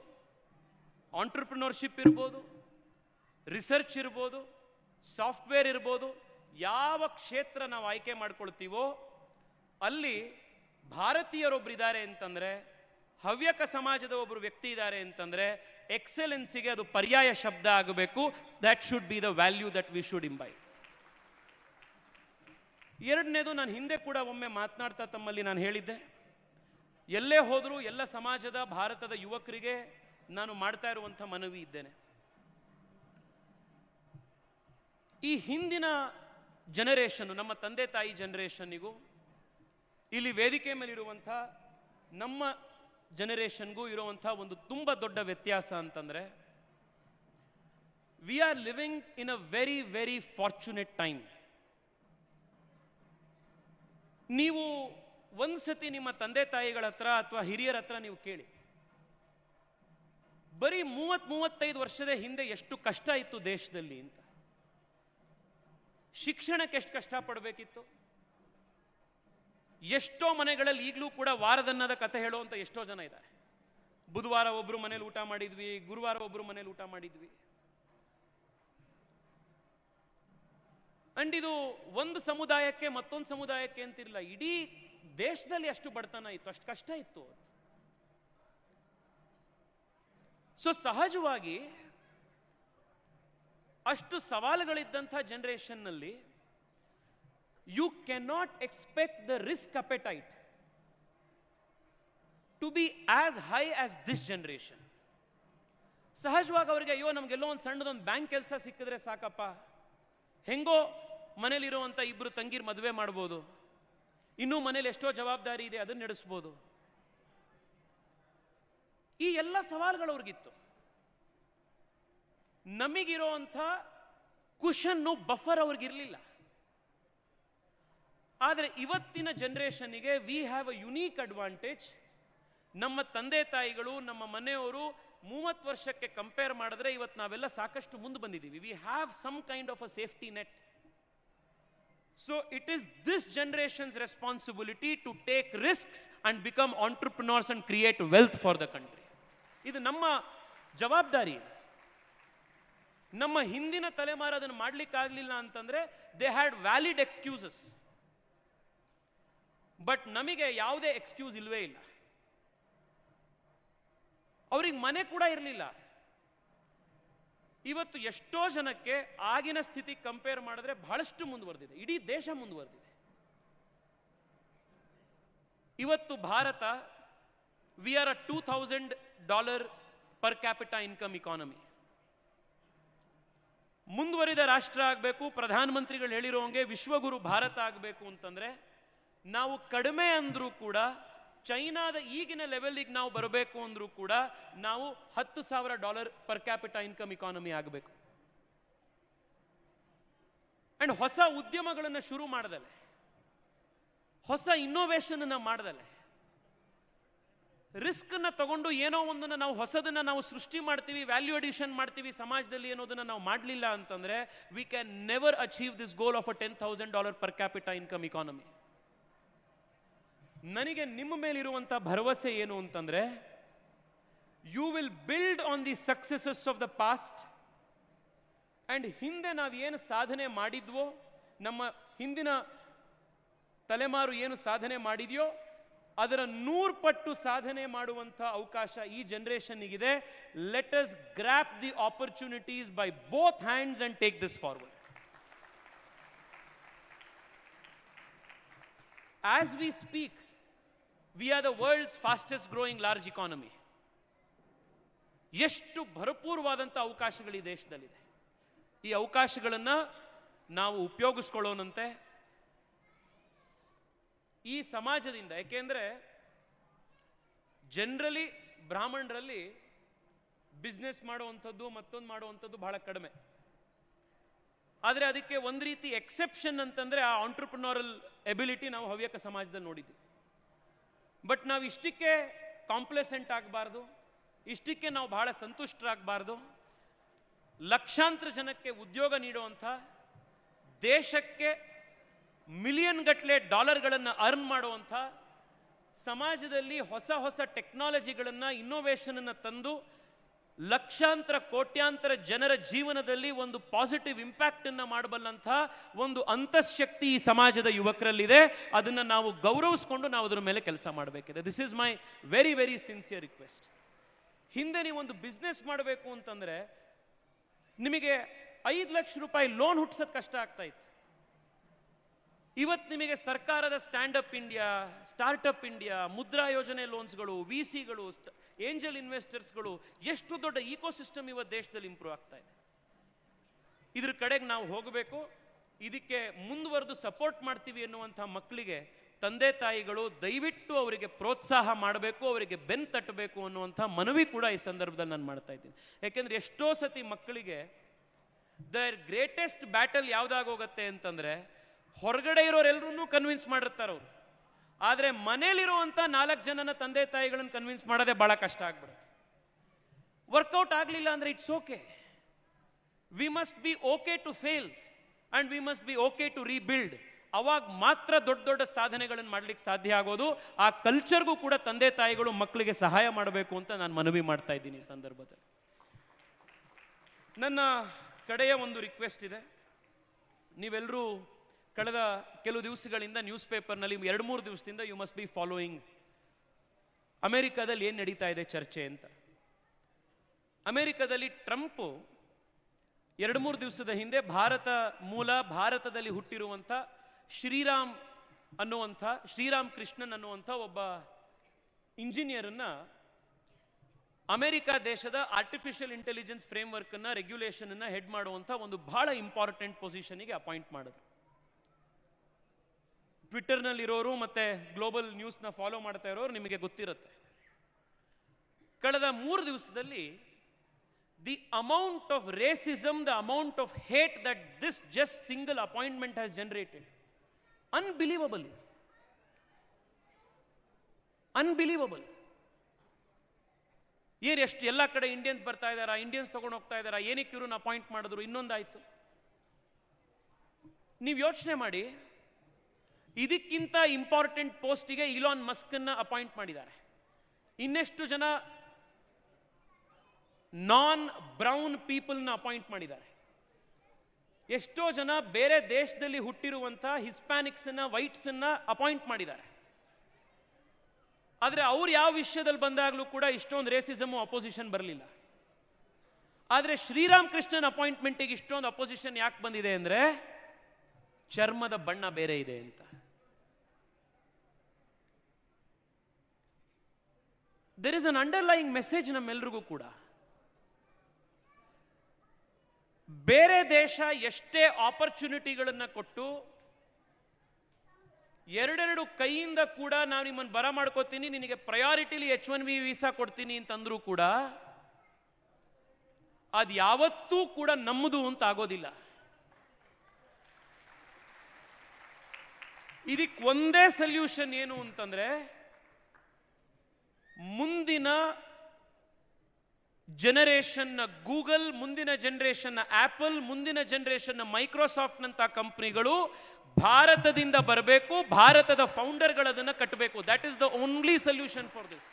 ಆಂಟ್ರಪ್ರಿನರ್ಶಿಪ್ ಇರ್ಬೋದು, ರಿಸರ್ಚ್ ಇರ್ಬೋದು, ಸಾಫ್ಟ್ವೇರ್ ಇರ್ಬೋದು, ಯಾವ ಕ್ಷೇತ್ರ ನಾವು ಆಯ್ಕೆ ಮಾಡ್ಕೊಳ್ತೀವೋ ಅಲ್ಲಿ ಭಾರತೀಯರೊಬ್ರು ಇದ್ದಾರೆ ಅಂತಂದರೆ, ಹವ್ಯಕ ಸಮಾಜದ ಒಬ್ಬರು ವ್ಯಕ್ತಿ ಇದ್ದಾರೆ ಅಂತಂದರೆ ಎಕ್ಸಲೆನ್ಸಿಗೆ ಅದು ಪರ್ಯಾಯ ಶಬ್ದ ಆಗಬೇಕು. That should be the value that we should imbibe. ಎರಡನೇದು, ನಾನು ಹಿಂದೆ ಕೂಡ ಒಮ್ಮೆ ಮಾತನಾಡ್ತಾ ತಮ್ಮಲ್ಲಿ ನಾನು ಹೇಳಿದ್ದೆ, ಎಲ್ಲೇ ಹೋದರೂ ಎಲ್ಲ ಸಮಾಜದ ಭಾರತದ ಯುವಕರಿಗೆ ನಾನು ಮಾಡ್ತಾ ಇರುವಂಥ ಮನವಿ ಇದ್ದೇನೆ. ಈ ಹಿಂದಿನ ಜನರೇಷನ್, ನಮ್ಮ ತಂದೆ ತಾಯಿ ಜನರೇಷನ್ನಿಗೂ ಇಲ್ಲಿ ವೇದಿಕೆ ಮೇಲಿರುವಂಥ ನಮ್ಮ ಜನರೇಷನ್ಗೂ ಇರುವಂಥ ಒಂದು ತುಂಬ ದೊಡ್ಡ ವ್ಯತ್ಯಾಸ ಅಂತಂದರೆ, we are living in a very very fortunate time. ನೀವು ಒಂದ್ಸತಿ ನಿಮ್ಮ ತಂದೆ ತಾಯಿಗಳ ಹತ್ರ ಅಥವಾ ಹಿರಿಯರ ಹತ್ರ ನೀವು ಕೇಳಿ, ಬರೀ 30-35 ವರ್ಷದ ಹಿಂದೆ ಎಷ್ಟು ಕಷ್ಟ ಇತ್ತು ದೇಶದಲ್ಲಿ ಅಂತ. ಶಿಕ್ಷಣಕ್ಕೆ ಎಷ್ಟು ಕಷ್ಟಪಡಬೇಕಿತ್ತು. ಎಷ್ಟೋ ಮನೆಗಳಲ್ಲಿ ಈಗಲೂ ಕೂಡ ವಾರದನ್ನದ ಕಥೆ ಹೇಳುವಂಥ ಎಷ್ಟೋ ಜನ ಇದ್ದಾರೆ. ಬುಧವಾರ ಒಬ್ರು ಮನೇಲಿ ಊಟ ಮಾಡಿದ್ವಿ, ಗುರುವಾರ ಒಬ್ರು ಮನೇಲಿ ಊಟ ಮಾಡಿದ್ವಿ. ಅಂಡ್ ಇದು ಒಂದು ಸಮುದಾಯಕ್ಕೆ ಮತ್ತೊಂದು ಸಮುದಾಯಕ್ಕೆ ಅಂತಿರಲಿಲ್ಲ, ಇಡೀ ದೇಶದಲ್ಲಿ ಅಷ್ಟು ಬಡತನ ಇತ್ತು, ಅಷ್ಟು ಕಷ್ಟ ಇತ್ತು. ಸೊ ಸಹಜವಾಗಿ ಅಷ್ಟು ಸವಾಲುಗಳಿದ್ದಂಥ ಜನರೇಷನ್ನಲ್ಲಿ you cannot expect the risk appetite to be as high as this generation. ಸಹಜವಾಗಿ ಅವರಿಗೆ ಅಯ್ಯೋ ನಮಗೆಲ್ಲೋ ಒಂದು ಸಣ್ಣದೊಂದು ಬ್ಯಾಂಕ್ ಕೆಲಸ ಸಿಕ್ಕಿದ್ರೆ ಸಾಕಪ್ಪ, ಹೆಂಗೋ ಮನೇಲಿರುವಂಥ ಇಬ್ಬರು ತಂಗಿರ್ ಮದುವೆ ಮಾಡ್ಬೋದು, ಇನ್ನೂ ಮನೇಲಿ ಎಷ್ಟೋ ಜವಾಬ್ದಾರಿ ಇದೆ ಅದನ್ನು ನಡೆಸ್ಬೋದು. ಈ ಎಲ್ಲ ಸವಾಲುಗಳು ಅವ್ರಿಗಿತ್ತು. ನಮಗಿರೋಂಥ ಕುಶನ್ನು ಬಫರ್ ಅವ್ರಿಗಿರಲಿಲ್ಲ. ಆದರೆ ಇವತ್ತಿನ ಜನರೇಷನ್ನಿಗೆ we have a unique advantage. ನಮ್ಮ ತಂದೆ ತಾಯಿಗಳು, ನಮ್ಮ ಮನೆಯವರು 30 ವರ್ಷಕ್ಕೆ ಕಂಪೇರ್ ಮಾಡಿದ್ರೆ ಇವತ್ತು ನಾವೆಲ್ಲ ಸಾಕಷ್ಟು ಮುಂದೆ ಬಂದಿದ್ದೀವಿ. We have some kind of a safety net. So it is this generation's responsibility to take risks and become entrepreneurs and create wealth for the country. ಇದು ನಮ್ಮ ಜವಾಬ್ದಾರಿ. ನಮ್ಮ ಹಿಂದಿನ ತಲೆಮಾರು ಅದನ್ನು ಮಾಡಲಿಕ್ಕಾಗಲಿಲ್ಲ ಅಂತಂದ್ರೆ they had valid excuses. But ನಮಗೆ ಯಾವುದೇ ಎಕ್ಸ್ಕ್ಯೂಸ್ ಇಲ್ವೇ ಇಲ್ಲ. ಅವ್ರಿಗೆ ಮನೆ ಕೂಡ ಇರಲಿಲ್ಲ. ಇವತ್ತು ಎಷ್ಟೋ ಜನಕ್ಕೆ ಆಗಿನ ಸ್ಥಿತಿ ಕಂಪೇರ್ ಮಾಡಿದ್ರೆ ಬಹಳಷ್ಟು ಮುಂದುವರೆದಿದೆ, ಇಡೀ ದೇಶ ಮುಂದುವರೆದಿದೆ. ಇವತ್ತು Bharat, we are a $2,000 per capita income economy. ಮುಂದುವರಿದ ರಾಷ್ಟ್ರ ಆಗಬೇಕು, ಪ್ರಧಾನಮಂತ್ರಿಗಳು ಹೇಳಿರೋ ಹಂಗೆ ವಿಶ್ವಗುರು ಭಾರತ ಆಗಬೇಕು ಅಂತಂದ್ರೆ ನಾವು ಕಡಿಮೆ ಅಂದ್ರೂ ಕೂಡ ಚೈನಾದ ಈಗಿನ ಲೆವೆಲ್ಗೆ ನಾವು ಬರಬೇಕು ಅಂದ್ರೂ ಕೂಡ ನಾವು $10,000 ಪರ್ ಕ್ಯಾಪಿಟಾ ಇನ್ಕಮ್ ಇಕಾನಮಿ ಆಗಬೇಕು. ಅಂಡ್ ಹೊಸ ಉದ್ಯಮಗಳನ್ನು ಶುರು ಮಾಡದಲೆ, ಹೊಸ ಇನ್ನೋವೇಷನ್ ಮಾಡದಲೆ, ರಿಸ್ಕ್ ಅನ್ನ ತಗೊಂಡು ಏನೋ ಒಂದನ್ನ ನಾವು ಹೊಸದನ್ನ ನಾವು ಸೃಷ್ಟಿ ಮಾಡ್ತೀವಿ, ವ್ಯಾಲ್ಯೂ ಅಡಿಷನ್ ಮಾಡ್ತೀವಿ ಸಮಾಜದಲ್ಲಿ ಅನ್ನೋದನ್ನ ನಾವು ಮಾಡಲಿಲ್ಲ ಅಂತಂದ್ರೆ we can never achieve this goal of a $10,000 per capita income economy. ನನಗೆ ನಿಮ್ಮ ಮೇಲಿರುವಂಥ ಭರವಸೆ ಏನು ಅಂತಂದ್ರೆ, you will build on the successes of the past. And ಹಿಂದೆ ನಾವು ಏನು ಸಾಧನೆ ಮಾಡಿದ್ವೋ, ನಮ್ಮ ಹಿಂದಿನ ತಲೆಮಾರು ಏನು ಸಾಧನೆ ಮಾಡಿದೆಯೋ ಅದರ 100 ಪಟ್ಟು ಸಾಧನೆ ಮಾಡುವಂಥ ಅವಕಾಶ ಈ ಜನರೇಷನ್ನಿಗಿದೆ. Let us grab the opportunities by both hands and take this forward. As we speak, we are the world's fastest growing large economy. ಎಷ್ಟು ಭರಪೂರವಾದಂಥ ಅವಕಾಶಗಳು ಈ ದೇಶದಲ್ಲಿದೆ. ಈ ಅವಕಾಶಗಳನ್ನು ನಾವು ಉಪಯೋಗಿಸ್ಕೊಳ್ಳೋಣಂತೆ. ಈ ಸಮಾಜದಿಂದ, ಏಕೆಂದರೆ ಜನರಲಿ ಬ್ರಾಹ್ಮಣರಲ್ಲಿ ಬಿಸ್ನೆಸ್ ಮಾಡುವಂಥದ್ದು ಮತ್ತೊಂದು ಮಾಡುವಂಥದ್ದು ಬಹಳ ಕಡಿಮೆ. ಆದರೆ ಅದಕ್ಕೆ ಒಂದು ರೀತಿ ಎಕ್ಸೆಪ್ಷನ್ ಅಂತಂದರೆ ಆ ಆಂಟ್ರಪ್ರಿನೋರಲ್ ಎಬಿಲಿಟಿ ನಾವು ಹವ್ಯಕ ಸಮಾಜದಲ್ಲಿ ನೋಡಿದ್ವಿ. ಬಟ್ ನಾವು ಇಷ್ಟಕ್ಕೆ ಕಾಂಪ್ಲೆಸೆಂಟ್ ಆಗಬಾರ್ದು, ಇಷ್ಟಕ್ಕೆ ನಾವು ಬಹಳ ಸಂತುಷ್ಟರಾಗಬಾರ್ದು. ಲಕ್ಷಾಂತರ ಜನಕ್ಕೆ ಉದ್ಯೋಗ ನೀಡುವಂಥ, ದೇಶಕ್ಕೆ ಮಿಲಿಯನ್ ಗಟ್ಟಲೆ ಡಾಲರ್ಗಳನ್ನು ಅರ್ನ್ ಮಾಡುವಂಥ, ಸಮಾಜದಲ್ಲಿ ಹೊಸ ಹೊಸ ಟೆಕ್ನಾಲಜಿಗಳನ್ನು ಇನ್ನೋವೇಷನನ್ನು ತಂದು ಲಕ್ಷಾಂತರ ಕೋಟ್ಯಾಂತರ ಜನರ ಜೀವನದಲ್ಲಿ ಒಂದು ಪಾಸಿಟಿವ್ ಇಂಪ್ಯಾಕ್ಟನ್ನು ಮಾಡಬಲ್ಲಂಥ ಒಂದು ಅಂತಃಶಕ್ತಿ ಈ ಸಮಾಜದ ಯುವಕರಲ್ಲಿದೆ. ಅದನ್ನು ನಾವು ಗೌರವಿಸ್ಕೊಂಡು ನಾವು ಅದರ ಮೇಲೆ ಕೆಲಸ ಮಾಡಬೇಕಿದೆ. This is my very very sincere request. ಹಿಂದೆ ನೀವೊಂದು ಬಿಸ್ನೆಸ್ ಮಾಡಬೇಕು ಅಂತಂದರೆ ನಿಮಗೆ 5 ಲಕ್ಷ ರೂಪಾಯಿ ಲೋನ್ ಹುಟ್ಟಿಸೋದು ಕಷ್ಟ ಆಗ್ತಾ ಇತ್ತು. ಇವತ್ತು ನಿಮಗೆ ಸರ್ಕಾರದ stand up India, startup India, Mudra ಯೋಜನೆ ಲೋನ್ಸ್ಗಳು, VCಗಳು, ಏಂಜಲ್ ಇನ್ವೆಸ್ಟರ್ಸ್ಗಳು, ಎಷ್ಟು ದೊಡ್ಡ ಈಕೋಸಿಸ್ಟಮ್ ಇವತ್ತು ದೇಶದಲ್ಲಿ ಇಂಪ್ರೂವ್ ಆಗ್ತಾ ಇದೆ. ಇದ್ರ ಕಡೆಗೆ ನಾವು ಹೋಗಬೇಕು. ಇದಕ್ಕೆ ಮುಂದುವರೆದು ಸಪೋರ್ಟ್ ಮಾಡ್ತೀವಿ ಎನ್ನುವಂಥ ಮಕ್ಕಳಿಗೆ ತಂದೆ ತಾಯಿಗಳು ದಯವಿಟ್ಟು ಅವರಿಗೆ ಪ್ರೋತ್ಸಾಹ ಮಾಡಬೇಕು, ಅವರಿಗೆ ಬೆನ್ನು ತಟ್ಟಬೇಕು ಅನ್ನುವಂಥ ಮನವಿ ಕೂಡ ಈ ಸಂದರ್ಭದಲ್ಲಿ ನಾನು ಮಾಡ್ತಾ ಇದ್ದೀನಿ. ಯಾಕೆಂದರೆ ಎಷ್ಟೋ ಸತಿ ಮಕ್ಕಳಿಗೆ ದರ್ ಗ್ರೇಟೆಸ್ಟ್ ಬ್ಯಾಟಲ್ ಯಾವುದಾಗೋಗತ್ತೆ ಅಂತಂದರೆ ಹೊರಗಡೆ ಇರೋರೆಲ್ಲರೂ ಕನ್ವಿನ್ಸ್ ಮಾಡಿರ್ತಾರೆ ಅವರು, ಆದರೆ ಮನೇಲಿರುವಂಥ 4 ಜನನ ತಂದೆ ತಾಯಿಗಳನ್ನು ಕನ್ವಿನ್ಸ್ ಮಾಡೋದೇ ಭಾಳ ಕಷ್ಟ ಆಗ್ಬಿಡುತ್ತೆ. ವರ್ಕೌಟ್ ಆಗಲಿಲ್ಲ ಅಂದರೆ it's okay. We must be okay to fail and we must be okay to rebuild. ಅವಾಗ ಮಾತ್ರ ದೊಡ್ಡ ದೊಡ್ಡ ಸಾಧನೆಗಳನ್ನು ಮಾಡಲಿಕ್ಕೆ ಸಾಧ್ಯ ಆಗೋದು. ಆ ಕಲ್ಚರ್ಗೂ ಕೂಡ ತಂದೆ ತಾಯಿಗಳು ಮಕ್ಕಳಿಗೆ ಸಹಾಯ ಮಾಡಬೇಕು ಅಂತ ನಾನು ಮನವಿ ಮಾಡ್ತಾ ಇದ್ದೀನಿ ಈ ಸಂದರ್ಭದಲ್ಲಿ. ನನ್ನ ಕಡೆಯ ಒಂದು ರಿಕ್ವೆಸ್ಟ್ ಇದೆ. ನೀವೆಲ್ಲರೂ ಕಳೆದ ಕೆಲವು ದಿವಸಗಳಿಂದ ನ್ಯೂಸ್ ಪೇಪರ್ನಲ್ಲಿ 2-3 ದಿವಸದಿಂದ ಯು ಮಸ್ಟ್ ಬಿ ಫಾಲೋಯಿಂಗ್ ಅಮೆರಿಕಾದಲ್ಲಿ ಏನು ನಡೀತಾ ಇದೆ ಚರ್ಚೆ ಅಂತ. ಅಮೆರಿಕಾದಲ್ಲಿ ಟ್ರಂಪು 2-3 ದಿವಸದ ಹಿಂದೆ ಭಾರತದಲ್ಲಿ ಹುಟ್ಟಿರುವಂಥ ಶ್ರೀರಾಮ್ ಕೃಷ್ಣನ್ ಅನ್ನುವಂಥ ಒಬ್ಬ ಇಂಜಿನಿಯರನ್ನು ಅಮೆರಿಕ ದೇಶದ ಆರ್ಟಿಫಿಷಿಯಲ್ ಇಂಟೆಲಿಜೆನ್ಸ್ ಫ್ರೇಮ್ವರ್ಕನ್ನು, ರೆಗ್ಯುಲೇಷನನ್ನು ಹೆಡ್ ಮಾಡುವಂಥ ಒಂದು ಬಹಳ ಇಂಪಾರ್ಟೆಂಟ್ ಪೊಸಿಷನಿಗೆ ಅಪಾಯಿಂಟ್ ಮಾಡಿದ್ರು. ಟ್ವಿಟ್ಟರ್ನಲ್ಲಿರೋರು ಮತ್ತು ಗ್ಲೋಬಲ್ ನ್ಯೂಸ್ನ ಫಾಲೋ ಮಾಡ್ತಾ ಇರೋರು ನಿಮಗೆ ಗೊತ್ತಿರುತ್ತೆ. ಕಳೆದ 3 ದಿವಸದಲ್ಲಿ the amount of racism, the amount of hate that this just single appointment has generated, unbelievable. ಎಷ್ಟು ಎಲ್ಲ ಕಡೆ ಇಂಡಿಯನ್ಸ್ ಬರ್ತಾ ಇದ್ದಾರಾ, ಇಂಡಿಯನ್ಸ್ ತಗೊಂಡು ಹೋಗ್ತಾ ಇದ್ದಾರಾ, ಏನಕ್ಕೆ ಇವ್ರನ್ನ ಅಪಾಯಿಂಟ್ ಮಾಡಿದ್ರು, ಇನ್ನೊಂದಾಯ್ತು. ನೀವು ಯೋಚನೆ ಮಾಡಿ, ಇದಕ್ಕಿಂತ ಇಂಪಾರ್ಟೆಂಟ್ ಪೋಸ್ಟಿಗೆ ಇಲಾನ್ ಮಸ್ಕನ್ನ ಅಪಾಯಿಂಟ್ ಮಾಡಿದ್ದಾರೆ. ಇನ್ನೆಷ್ಟು ಜನ ನಾನ್ ಬ್ರೌನ್ ಪೀಪಲ್ನ ಅಪಾಯಿಂಟ್ ಮಾಡಿದ್ದಾರೆ. ಎಷ್ಟೋ ಜನ ಬೇರೆ ದೇಶದಲ್ಲಿ ಹುಟ್ಟಿರುವಂಥ ಹಿಸ್ಪ್ಯಾನಿಕ್ಸನ್ನ, ವೈಟ್ಸನ್ನ ಅಪಾಯಿಂಟ್ ಮಾಡಿದ್ದಾರೆ. ಆದರೆ ಅವ್ರು ಯಾವ ವಿಷಯದಲ್ಲಿ ಬಂದಾಗಲೂ ಕೂಡ ಇಷ್ಟೊಂದು ರೇಸಿಸಮ್ ಅಪೋಸಿಷನ್ ಬರಲಿಲ್ಲ. ಆದರೆ ಶ್ರೀರಾಮ್ ಕೃಷ್ಣನ್ ಅಪಾಯಿಂಟ್ಮೆಂಟಿಗೆ ಇಷ್ಟೊಂದು ಅಪೋಸಿಷನ್ ಯಾಕೆ ಬಂದಿದೆ ಅಂದರೆ ಚರ್ಮದ ಬಣ್ಣ ಬೇರೆ ಇದೆ ಅಂತ. There is an underlying message ನಮ್ಮೆಲ್ರಿಗೂ ಕೂಡ. ಬೇರೆ ದೇಶ ಎಷ್ಟೇ ಆಪರ್ಚುನಿಟಿಗಳನ್ನು ಕೊಟ್ಟು 2 ಕೈಯಿಂದ ಕೂಡ ನಾನು ನಿಮ್ಮನ್ನು ಬರಮಾಡ್ಕೋತೀನಿ, ನಿನಗೆ ಪ್ರಯಾರಿಟಿಲಿ H1B ವೀಸಾ ಕೊಡ್ತೀನಿ ಅಂತಂದ್ರೂ ಕೂಡ ಅದು ಯಾವತ್ತೂ ಕೂಡ ನಮ್ಮದು ಅಂತ ಆಗೋದಿಲ್ಲ. ಇದಕ್ಕೆ ಒಂದೇ ಸೊಲ್ಯೂಷನ್ ಏನು ಅಂತಂದ್ರೆ, ಮುಂದಿನ ಜನರೇಷನ್ನ ಗೂಗಲ್, ಮುಂದಿನ ಜನರೇಷನ್ನ ಆಪಲ್, ಮುಂದಿನ ಜನರೇಷನ್ನ ಮೈಕ್ರೋಸಾಫ್ಟ್ ನಂತ ಕಂಪನಿಗಳು ಭಾರತದಿಂದ ಬರಬೇಕು, ಭಾರತದ ಫೌಂಡರ್ಗಳದನ್ನು ಕಟ್ಟಬೇಕು. That is the only solution for this.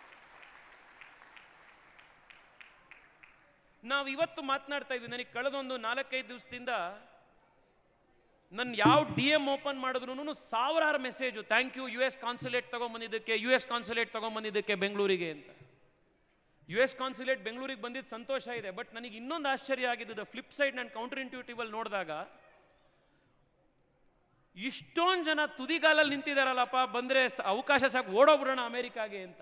ನಾವು ಇವತ್ತು ಮಾತನಾಡ್ತಾ ಇದ್ವಿ, ನನಗೆ ಕಳೆದೊಂದು 4-5 ದಿವಸದಿಂದ ನನ್ನ ಯಾವ DM ಓಪನ್ ಮಾಡಿದ್ರು ಸಾವಿರಾರು message, thank you US consulate ತಗೊಂಡ್ಬಂದಿದ್ದಕ್ಕೆ ಬೆಂಗಳೂರಿಗೆ ಅಂತ. US ಕಾನ್ಸುಲೇಟ್ ಬೆಂಗಳೂರಿಗೆ ಬಂದಿದ್ದು ಸಂತೋಷ ಇದೆ. ಬಟ್ ನನಗೆ ಇನ್ನೊಂದು ಆಶ್ಚರ್ಯ ಆಗಿದ್ದು, ಫ್ಲಿಪ್ ಸೈಡ್ ನಾನು ಕೌಂಟರ್ ಇಂಟ್ಯೂಟಿವ್ ಅಲ್ಲಿ ನೋಡಿದಾಗ ಇಷ್ಟೊಂದು ಜನ ತುದಿಗಾಲಲ್ಲಿ ನಿಂತಿದ್ದಾರಲ್ಲಪ್ಪ, ಬಂದರೆ ಅವಕಾಶ ಸಾಕು ಓಡೋಗ್ಬಿಡೋಣ ಅಮೆರಿಕಾಗೆ ಅಂತ.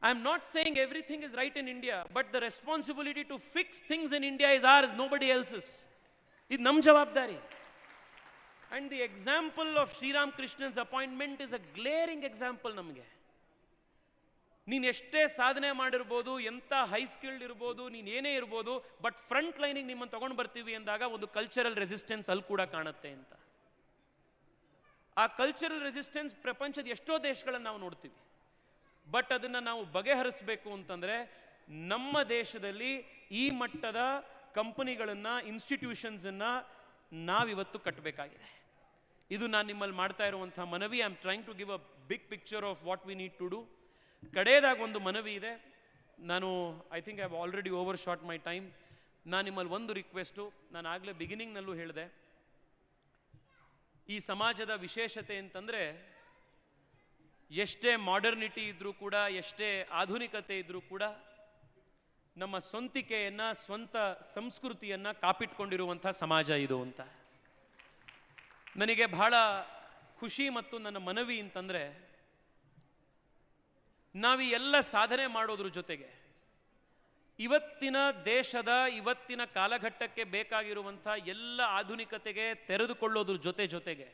I am not saying everything is right in India, but the responsibility to fix things in India is ours, nobody else's. ಇದು ನಮ್ಮ ಜವಾಬ್ದಾರಿ. And the example of Sriram Krishnan's appointment is a glaring example ನಮಗೆ. ನೀನು ಎಷ್ಟೇ ಸಾಧನೆ ಮಾಡಿರ್ಬೋದು, ಎಂಥ ಹೈ ಸ್ಕಿಲ್ಡ್ ಇರ್ಬೋದು, ನೀನು ಏನೇ ಇರ್ಬೋದು, ಬಟ್ ಫ್ರಂಟ್ ಲೈನಿಗೆ ನಿಮ್ಮನ್ನು ತಗೊಂಡು ಬರ್ತೀವಿ ಅಂದಾಗ ಒಂದು ಕಲ್ಚರಲ್ ರೆಸಿಸ್ಟೆನ್ಸ್ ಅಲ್ಲಿ ಕೂಡ ಕಾಣುತ್ತೆ ಅಂತ. ಆ ಕಲ್ಚರಲ್ ರೆಸಿಸ್ಟೆನ್ಸ್ ಪ್ರಪಂಚದ ಎಷ್ಟೋ ದೇಶಗಳನ್ನು ನಾವು ನೋಡ್ತೀವಿ. ಬಟ್ ಅದನ್ನು ನಾವು ಬಗೆಹರಿಸಬೇಕು ಅಂತಂದರೆ ನಮ್ಮ ದೇಶದಲ್ಲಿ ಈ ಮಟ್ಟದ ಕಂಪನಿಗಳನ್ನು, ಇನ್ಸ್ಟಿಟ್ಯೂಷನ್ಸನ್ನು ನಾವಿವತ್ತು ಕಟ್ಟಬೇಕಾಗಿದೆ. ಇದು ನಾನು ನಿಮ್ಮಲ್ಲಿ ಮಾಡ್ತಾ ಇರುವಂಥ ಮನವಿ. I am trying to give a big picture of what we need to do. ಕಡೆಯದಾಗಿ ಒಂದು ಮನವಿ ಇದೆ. ನಾನು I think I have already overshot my time. ನಾನು ನಿಮ್ಮಲ್ಲಿ ಒಂದು ರಿಕ್ವೆಸ್ಟು, ನಾನು ಆಗಲೇ ಬಿಗಿನಿಂಗ್ನಲ್ಲೂ ಹೇಳಿದೆ, ಈ ಸಮಾಜದ ವಿಶೇಷತೆ ಅಂತಂದರೆ ಎಷ್ಟೇ ಮಾಡರ್ನಿಟಿ ಇದ್ದರೂ ಕೂಡ, ಎಷ್ಟೇ ಆಧುನಿಕತೆ ಇದ್ದರೂ ಕೂಡ ನಮ್ಮ ಸ್ವಂತಿಕೆಯನ್ನು, ಸ್ವಂತ ಸಂಸ್ಕೃತಿಯನ್ನು ಕಾಪಿಟ್ಕೊಂಡಿರುವಂಥ ಸಮಾಜ ಇದು ಅಂತ. ನನಗೆ ಬಹಳ ಖುಷಿ ಮತ್ತು ನನ್ನ ಮನವಿ ಅಂತಂದರೆ, ನಾವು ಈ ಎಲ್ಲ ಸಾಧನೆ ಮಾಡೋದ್ರ ಜೊತೆಗೆ ಇವತ್ತಿನ ದೇಶದ, ಇವತ್ತಿನ ಕಾಲಘಟ್ಟಕ್ಕೆ ಬೇಕಾಗಿರುವಂಥ ಎಲ್ಲ ಆಧುನಿಕತೆಗೆ ತೆರೆದುಕೊಳ್ಳೋದ್ರ ಜೊತೆಗೆ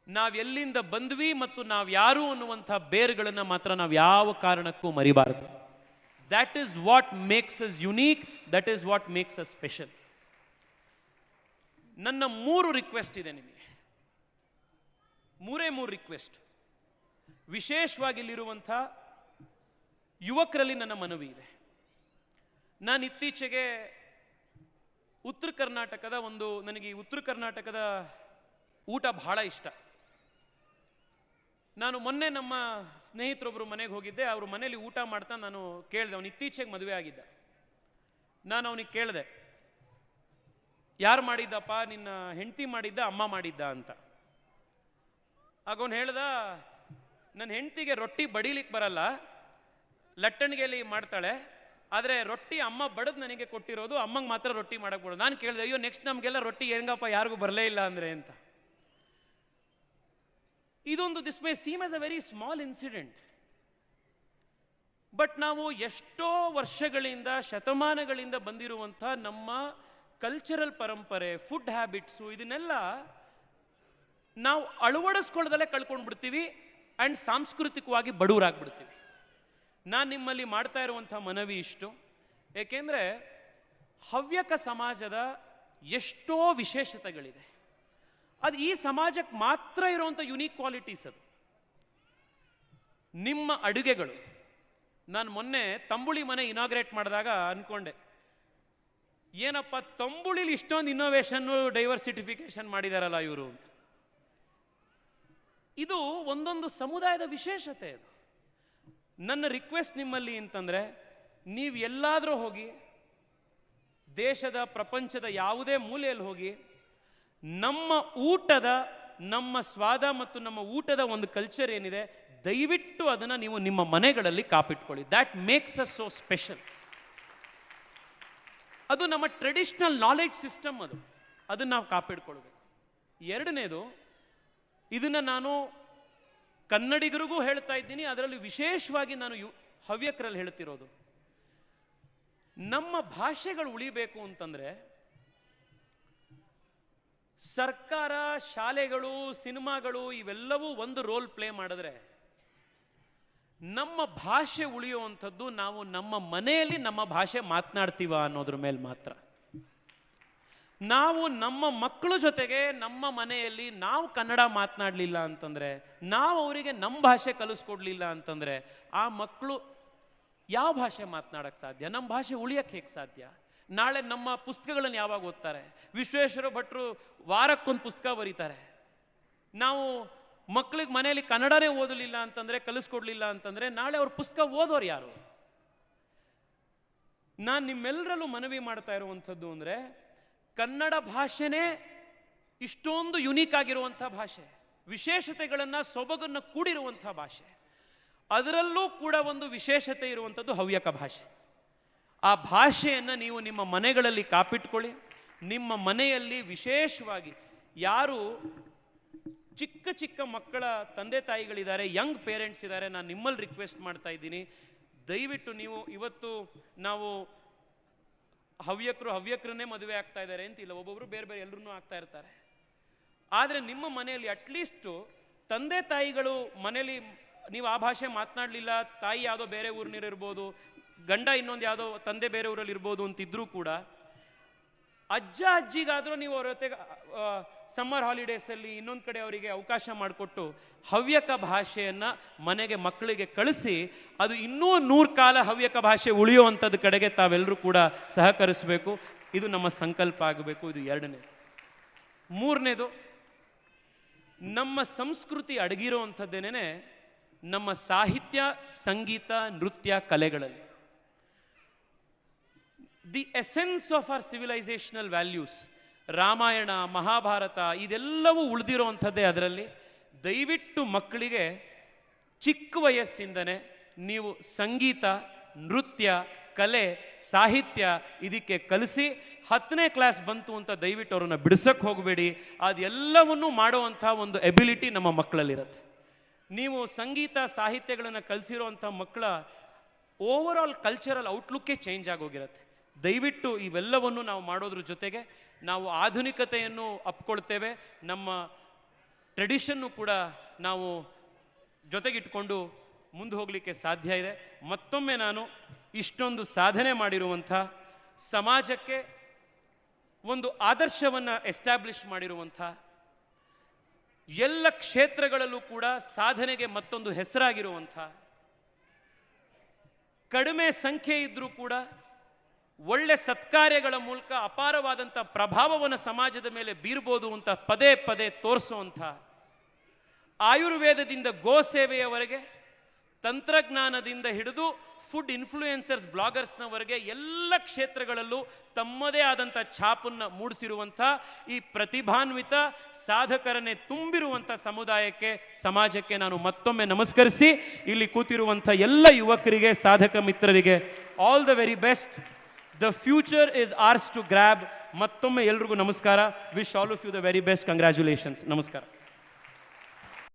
ನಾವೆಲ್ಲಿಂದ ಬಂದ್ವಿ ಮತ್ತು ನಾವು ಯಾರು ಅನ್ನುವಂಥ ಬೇರುಗಳನ್ನು ಮಾತ್ರ ನಾವು ಯಾವ ಕಾರಣಕ್ಕೂ ಮರಿಬಾರದು. That is what makes us unique, that is what makes us special. ನನ್ನ 3 ರಿಕ್ವೆಸ್ಟ್ ಇದೆ ನಿಮಗೆ, 3 ರಿಕ್ವೆಸ್ಟ್. ವಿಶೇಷವಾಗಿ ಇಲ್ಲಿರುವಂಥ ಯುವಕರಲ್ಲಿ ನನ್ನ ಮನವಿ ಇದೆ. ನಾನು ಇತ್ತೀಚೆಗೆ ಉತ್ತರ ಕರ್ನಾಟಕದ ನನಗೆ ಉತ್ತರ ಕರ್ನಾಟಕದ ಊಟ ಬಹಳ ಇಷ್ಟ. ನಾನು ಮೊನ್ನೆ ನಮ್ಮ ಸ್ನೇಹಿತರೊಬ್ಬರು ಮನೆಗೆ ಹೋಗಿದ್ದೆ. ಅವ್ರ ಮನೇಲಿ ಊಟ ಮಾಡ್ತಾ ನಾನು ಕೇಳಿದೆ, ಅವನು ಇತ್ತೀಚೆಗೆ ಮದುವೆ ಆಗಿದ್ದ. ನಾನು ಅವನಿಗೆ ಕೇಳಿದೆ, ಯಾರು ಮಾಡಿದ್ದಪ್ಪ, ನಿನ್ನ ಹೆಂಡತಿ ಮಾಡಿದ್ದ, ಅಮ್ಮ ಮಾಡಿದ್ದ ಅಂತ. ಆಗ ಅವನು ಹೇಳ್ದ, ನನ್ನ ಹೆಂಡತಿಗೆ ರೊಟ್ಟಿ ಬಡಿಲಿಕ್ಕೆ ಬರಲ್ಲ, ಲಟ್ಟಣಿಗೆಯಲ್ಲಿ ಮಾಡ್ತಾಳೆ, ಆದರೆ ರೊಟ್ಟಿ ಅಮ್ಮ ಬಡದು ನನಗೆ ಕೊಟ್ಟಿರೋದು, ಅಮ್ಮಂಗೆ ಮಾತ್ರ ರೊಟ್ಟಿ ಮಾಡಕ್ಕೆ ಬರೋದು. ನಾನು ಕೇಳಿದೆ, ಅಯ್ಯೋ ನೆಕ್ಸ್ಟ್ ನಮಗೆಲ್ಲ ರೊಟ್ಟಿ ಹೆಂಗಪ್ಪ, ಯಾರಿಗೂ ಬರಲೇ ಇಲ್ಲ ಅಂದರೆ ಅಂತ. ಇದೊಂದು this may seem as a very small incident, but ನಾವು ಎಷ್ಟೋ ವರ್ಷಗಳಿಂದ, ಶತಮಾನಗಳಿಂದ ಬಂದಿರುವಂಥ ನಮ್ಮ ಕಲ್ಚರಲ್ ಪರಂಪರೆ, ಫುಡ್ ಹ್ಯಾಬಿಟ್ಸು, ಇದನ್ನೆಲ್ಲ ನಾವು ಅಳವಡಿಸ್ಕೊಳ್ಳದಲ್ಲೇ ಕಳ್ಕೊಂಡು ಬಿಡ್ತೀವಿ ಆ್ಯಂಡ್ ಸಾಂಸ್ಕೃತಿಕವಾಗಿ ಬಡವರಾಗ್ಬಿಡ್ತೀವಿ. ನಾನು ನಿಮ್ಮಲ್ಲಿ ಮಾಡ್ತಾ ಇರುವಂಥ ಮನವಿ ಇಷ್ಟು, ಏಕೆಂದರೆ ಹವ್ಯಕ ಸಮಾಜದ ಎಷ್ಟೋ ವಿಶೇಷತೆಗಳಿದೆ. ಅದು ಈ ಸಮಾಜಕ್ಕೆ ಮಾತ್ರ ಇರುವಂಥ ಯುನೀಕ್ ಕ್ವಾಲಿಟೀಸ್. ಅದು ನಿಮ್ಮ ಅಡುಗೆಗಳು. ನಾನು ಮೊನ್ನೆ ತಂಬುಳಿ ಮನೆ ಇನಾಗ್ರೇಟ್ ಮಾಡಿದಾಗ ಅಂದ್ಕೊಂಡೆ, ಏನಪ್ಪ ತಂಬುಳಿಲಿ ಇಷ್ಟೊಂದು ಇನ್ನೋವೇಷನ್ನು, ಡೈವರ್ಸಿಟಿಫಿಕೇಶನ್ ಮಾಡಿದಾರಲ್ಲ ಇವರು ಅಂತ. ಇದು ಒಂದೊಂದು ಸಮುದಾಯದ ವಿಶೇಷತೆ. ಇದು ನನ್ನ ರಿಕ್ವೆಸ್ಟ್ ನಿಮ್ಮಲ್ಲಿ ಅಂತಂದರೆ, ನೀವು ಎಲ್ಲಾದರೂ ಹೋಗಿ, ದೇಶದ, ಪ್ರಪಂಚದ ಯಾವುದೇ ಮೂಲೆಯಲ್ಲಿ ಹೋಗಿ, ನಮ್ಮ ಊಟದ, ನಮ್ಮ ಸ್ವಾದ ಮತ್ತು ನಮ್ಮ ಊಟದ ಒಂದು ಕಲ್ಚರ್ ಏನಿದೆ, ದಯವಿಟ್ಟು ಅದನ್ನು ನೀವು ನಿಮ್ಮ ಮನೆಗಳಲ್ಲಿ ಕಾಪಿಟ್ಕೊಳ್ಳಿ. That makes us so special. ಅದು ನಮ್ಮ ಟ್ರೆಡಿಷನಲ್ ನಾಲೆಡ್ಜ್ ಸಿಸ್ಟಮ್. ಅದನ್ನು ನಾವು ಕಾಪಿಟ್ಕೊಳ್ಬೇಕು. 2ನೇದು, ಇದನ್ನು ನಾನು ಕನ್ನಡಿಗರಿಗೂ ಹೇಳ್ತಾ ಇದ್ದೀನಿ, ಅದರಲ್ಲಿ ವಿಶೇಷವಾಗಿ ನಾನು ಹವ್ಯಕರಲ್ಲಿ ಹೇಳ್ತಿರೋದು, ನಮ್ಮ ಭಾಷೆಗಳು ಉಳಿಬೇಕು ಅಂತಂದರೆ ಸರ್ಕಾರ, ಶಾಲೆಗಳು, ಸಿನಿಮಾಗಳು ಇವೆಲ್ಲವೂ ಒಂದು ರೋಲ್ ಪ್ಲೇ ಮಾಡಿದ್ರೆ, ನಮ್ಮ ಭಾಷೆ ಉಳಿಯುವಂಥದ್ದು ನಾವು ನಮ್ಮ ಮನೆಯಲ್ಲಿ ನಮ್ಮ ಭಾಷೆ ಮಾತನಾಡ್ತೀವ ಅನ್ನೋದ್ರ ಮೇಲೆ ಮಾತ್ರ. ನಾವು ನಮ್ಮ ಮಕ್ಕಳ ಜೊತೆಗೆ ನಮ್ಮ ಮನೆಯಲ್ಲಿ ನಾವು ಕನ್ನಡ ಮಾತನಾಡಲಿಲ್ಲ ಅಂತಂದರೆ, ನಾವು ಅವರಿಗೆ ನಮ್ಮ ಭಾಷೆ ಕಲಿಸ್ಕೊಡ್ಲಿಲ್ಲ ಅಂತಂದರೆ, ಆ ಮಕ್ಕಳು ಯಾವ ಭಾಷೆ ಮಾತನಾಡಕ್ಕೆ ಸಾಧ್ಯ? ನಮ್ಮ ಭಾಷೆ ಉಳಿಯಕ್ಕೆ ಹೇಗೆ ಸಾಧ್ಯ? ನಾಳೆ ನಮ್ಮ ಪುಸ್ತಕಗಳನ್ನು ಯಾವಾಗ ಓದ್ತಾರೆ? ವಿಶ್ವೇಶ್ವರ ಭಟ್ರು ವಾರಕ್ಕೊಂದು ಪುಸ್ತಕ ಬರೀತಾರೆ. ನಾವು ಮಕ್ಕಳಿಗೆ ಮನೆಯಲ್ಲಿ ಕನ್ನಡನೇ ಓದಲಿಲ್ಲ ಅಂತಂದರೆ, ಕಲಿಸ್ಕೊಡ್ಲಿಲ್ಲ ಅಂತಂದರೆ, ನಾಳೆ ಅವ್ರ ಪುಸ್ತಕ ಓದೋರು ಯಾರು? ನಾನು ನಿಮ್ಮೆಲ್ಲರಲ್ಲೂ ಮನವಿ ಮಾಡ್ತಾ ಇರುವಂಥದ್ದು ಅಂದರೆ, ಕನ್ನಡ ಭಾಷೆನೇ ಇಷ್ಟೊಂದು ಯುನೀಕ್ ಆಗಿರುವಂಥ ಭಾಷೆ, ವಿಶೇಷತೆಗಳನ್ನು, ಸೊಬಗನ್ನು ಕೂಡಿರುವಂಥ ಭಾಷೆ. ಅದರಲ್ಲೂ ಕೂಡ ಒಂದು ವಿಶೇಷತೆ ಇರುವಂಥದ್ದು ಹವ್ಯಕ ಭಾಷೆ. ಆ ಭಾಷೆಯನ್ನು ನೀವು ನಿಮ್ಮ ಮನೆಗಳಲ್ಲಿ ಕಾಪಿಟ್ಕೊಳ್ಳಿ. ನಿಮ್ಮ ಮನೆಯಲ್ಲಿ ವಿಶೇಷವಾಗಿ ಯಾರು ಚಿಕ್ಕ ಚಿಕ್ಕ ಮಕ್ಕಳ ತಂದೆ ತಾಯಿಗಳಿದ್ದಾರೆ, ಯಂಗ್ ಪೇರೆಂಟ್ಸ್ ಇದ್ದಾರೆ, ನಾನು ನಿಮ್ಮಲ್ಲಿ ರಿಕ್ವೆಸ್ಟ್ ಮಾಡ್ತಾ ಇದ್ದೀನಿ, ದಯವಿಟ್ಟು ನೀವು ಇವತ್ತು ನಾವು ಹವ್ಯಕರನ್ನೇ ಮದುವೆ ಆಗ್ತಾ ಇದ್ದಾರೆ ಅಂತಿಲ್ಲ, ಒಬ್ಬೊಬ್ರು ಬೇರೆ ಬೇರೆ ಎಲ್ಲರೂ ಆಗ್ತಾ ಇರ್ತಾರೆ. ಆದರೆ ನಿಮ್ಮ ಮನೆಯಲ್ಲಿ ಅಟ್ಲೀಸ್ಟು ತಂದೆ ತಾಯಿಗಳು ಮನೇಲಿ ನೀವು ಆ ಭಾಷೆ ಮಾತನಾಡಲಿಲ್ಲ, ತಾಯಿ ಯಾವುದೋ ಬೇರೆ ಊರಿನಿರ್ಬೋದು, ಗಂಡ ಇನ್ನೊಂದು ಯಾವುದೋ ತಂದೆ ಬೇರೆ ಊರಲ್ಲಿ ಇರ್ಬೋದು ಅಂತಿದ್ರೂ ಕೂಡ ಅಜ್ಜ ಅಜ್ಜಿಗಾದರೂ ನೀವು ಅವ್ರ ಜೊತೆಗೆ ಸಮ್ಮರ್ ಹಾಲಿಡೇಸಲ್ಲಿ ಇನ್ನೊಂದು ಕಡೆ ಅವರಿಗೆ ಅವಕಾಶ ಮಾಡಿಕೊಟ್ಟು ಹವ್ಯಕ ಭಾಷೆಯನ್ನು ಮನೆಗೆ ಮಕ್ಕಳಿಗೆ ಕಳಿಸಿ ಅದು ಇನ್ನೂ 100 ಕಾಲ ಹವ್ಯಕ ಭಾಷೆ ಉಳಿಯುವಂಥದ್ದು ಕಡೆಗೆ ತಾವೆಲ್ಲರೂ ಕೂಡ ಸಹಕರಿಸಬೇಕು. ಇದು ನಮ್ಮ ಸಂಕಲ್ಪ ಆಗಬೇಕು. ಇದು 2ನೇ. 3ನೇದು, ನಮ್ಮ ಸಂಸ್ಕೃತಿ ಅಡಗಿರುವಂಥದ್ದೇನೆ ನಮ್ಮ ಸಾಹಿತ್ಯ, ಸಂಗೀತ, ನೃತ್ಯ, ಕಲೆಗಳಲ್ಲಿ. The essence of our civilisational values, Ramayana, Mahabharata ಇದೆಲ್ಲವೂ ಉಳಿದಿರುವಂಥದ್ದೇ ಅದರಲ್ಲಿ. ದಯವಿಟ್ಟು ಮಕ್ಕಳಿಗೆ ಚಿಕ್ಕ ವಯಸ್ಸಿಂದನೇ ನೀವು ಸಂಗೀತ, ನೃತ್ಯ, ಕಲೆ, ಸಾಹಿತ್ಯ ಇದಕ್ಕೆ ಕಲಿಸಿ 10ನೇ ಕ್ಲಾಸ್ ಬಂತು ಅಂತ ದಯವಿಟ್ಟು ಅವ್ರನ್ನ ಬಿಡಿಸೋಕ್ಕೆ ಹೋಗಬೇಡಿ. ಅದೆಲ್ಲವನ್ನೂ ಮಾಡುವಂಥ ಒಂದು ಎಬಿಲಿಟಿ ನಮ್ಮ ಮಕ್ಕಳಲ್ಲಿರುತ್ತೆ. ನೀವು ಸಂಗೀತ ಸಾಹಿತ್ಯಗಳನ್ನು ಕಲಿಸಿರೋವಂಥ ಮಕ್ಕಳ ಓವರ್ ಆಲ್ ಕಲ್ಚರಲ್ ಔಟ್ಲುಕ್ಕೇ ಚೇಂಜ್ ಆಗೋಗಿರುತ್ತೆ. ದಯವಿಟ್ಟು ಇವೆಲ್ಲವನ್ನು ನಾವು ಮಾಡೋದ್ರ ಜೊತೆಗೆ ನಾವು ಆಧುನಿಕತೆಯನ್ನು ಅಪ್ಕೊಳ್ತೇವೆ, ನಮ್ಮ ಟ್ರೆಡಿಷನ್ನು ಕೂಡ ನಾವು ಜೊತೆಗಿಟ್ಕೊಂಡು ಮುಂದೆ ಹೋಗಲಿಕ್ಕೆ ಸಾಧ್ಯ ಇದೆ. ಮತ್ತೊಮ್ಮೆ ನಾನು ಇಷ್ಟೊಂದು ಸಾಧನೆ ಮಾಡಿರುವಂಥ, ಸಮಾಜಕ್ಕೆ ಒಂದು ಆದರ್ಶವನ್ನು ಎಸ್ಟಾಬ್ಲಿಷ್ ಮಾಡಿರುವಂಥ, ಎಲ್ಲ ಕ್ಷೇತ್ರಗಳಲ್ಲೂ ಕೂಡ ಸಾಧನೆಗೆ ಮತ್ತೊಂದು ಹೆಸರಾಗಿರುವಂಥ, ಕಡಿಮೆ ಸಂಖ್ಯೆ ಇದ್ದರೂ ಕೂಡ ಒಳ್ಳೆ ಸತ್ಕಾರ್ಯಗಳ ಮೂಲಕ ಅಪಾರವಾದಂಥ ಪ್ರಭಾವವನ್ನು ಸಮಾಜದ ಮೇಲೆ ಬೀರ್ಬೋದು ಅಂತ ಪದೇ ಪದೇ ತೋರಿಸುವಂಥ, ಆಯುರ್ವೇದದಿಂದ ಗೋ ಸೇವೆಯವರೆಗೆ, ತಂತ್ರಜ್ಞಾನದಿಂದ ಹಿಡಿದು ಫುಡ್ ಇನ್ಫ್ಲೂಯೆನ್ಸರ್ಸ್, ಬ್ಲಾಗರ್ಸ್ನವರೆಗೆ ಎಲ್ಲ ಕ್ಷೇತ್ರಗಳಲ್ಲೂ ತಮ್ಮದೇ ಆದಂಥ ಛಾಪನ್ನು ಮೂಡಿಸಿರುವಂಥ ಈ ಪ್ರತಿಭಾನ್ವಿತ ಸಾಧಕರನ್ನೇ ತುಂಬಿರುವಂಥ ಸಮುದಾಯಕ್ಕೆ, ಸಮಾಜಕ್ಕೆ ನಾನು ಮತ್ತೊಮ್ಮೆ ನಮಸ್ಕರಿಸಿ ಇಲ್ಲಿ ಕೂತಿರುವಂಥ ಎಲ್ಲ ಯುವಕರಿಗೆ, ಸಾಧಕ ಮಿತ್ರರಿಗೆ all the very best. The future is ours to grab. ಮತ್ತೊಮ್ಮೆ ಎಲ್ರಿಗೂ ನಮಸ್ಕಾರ. Wish all of you the very best. Congratulations. ನಮಸ್ಕಾರ.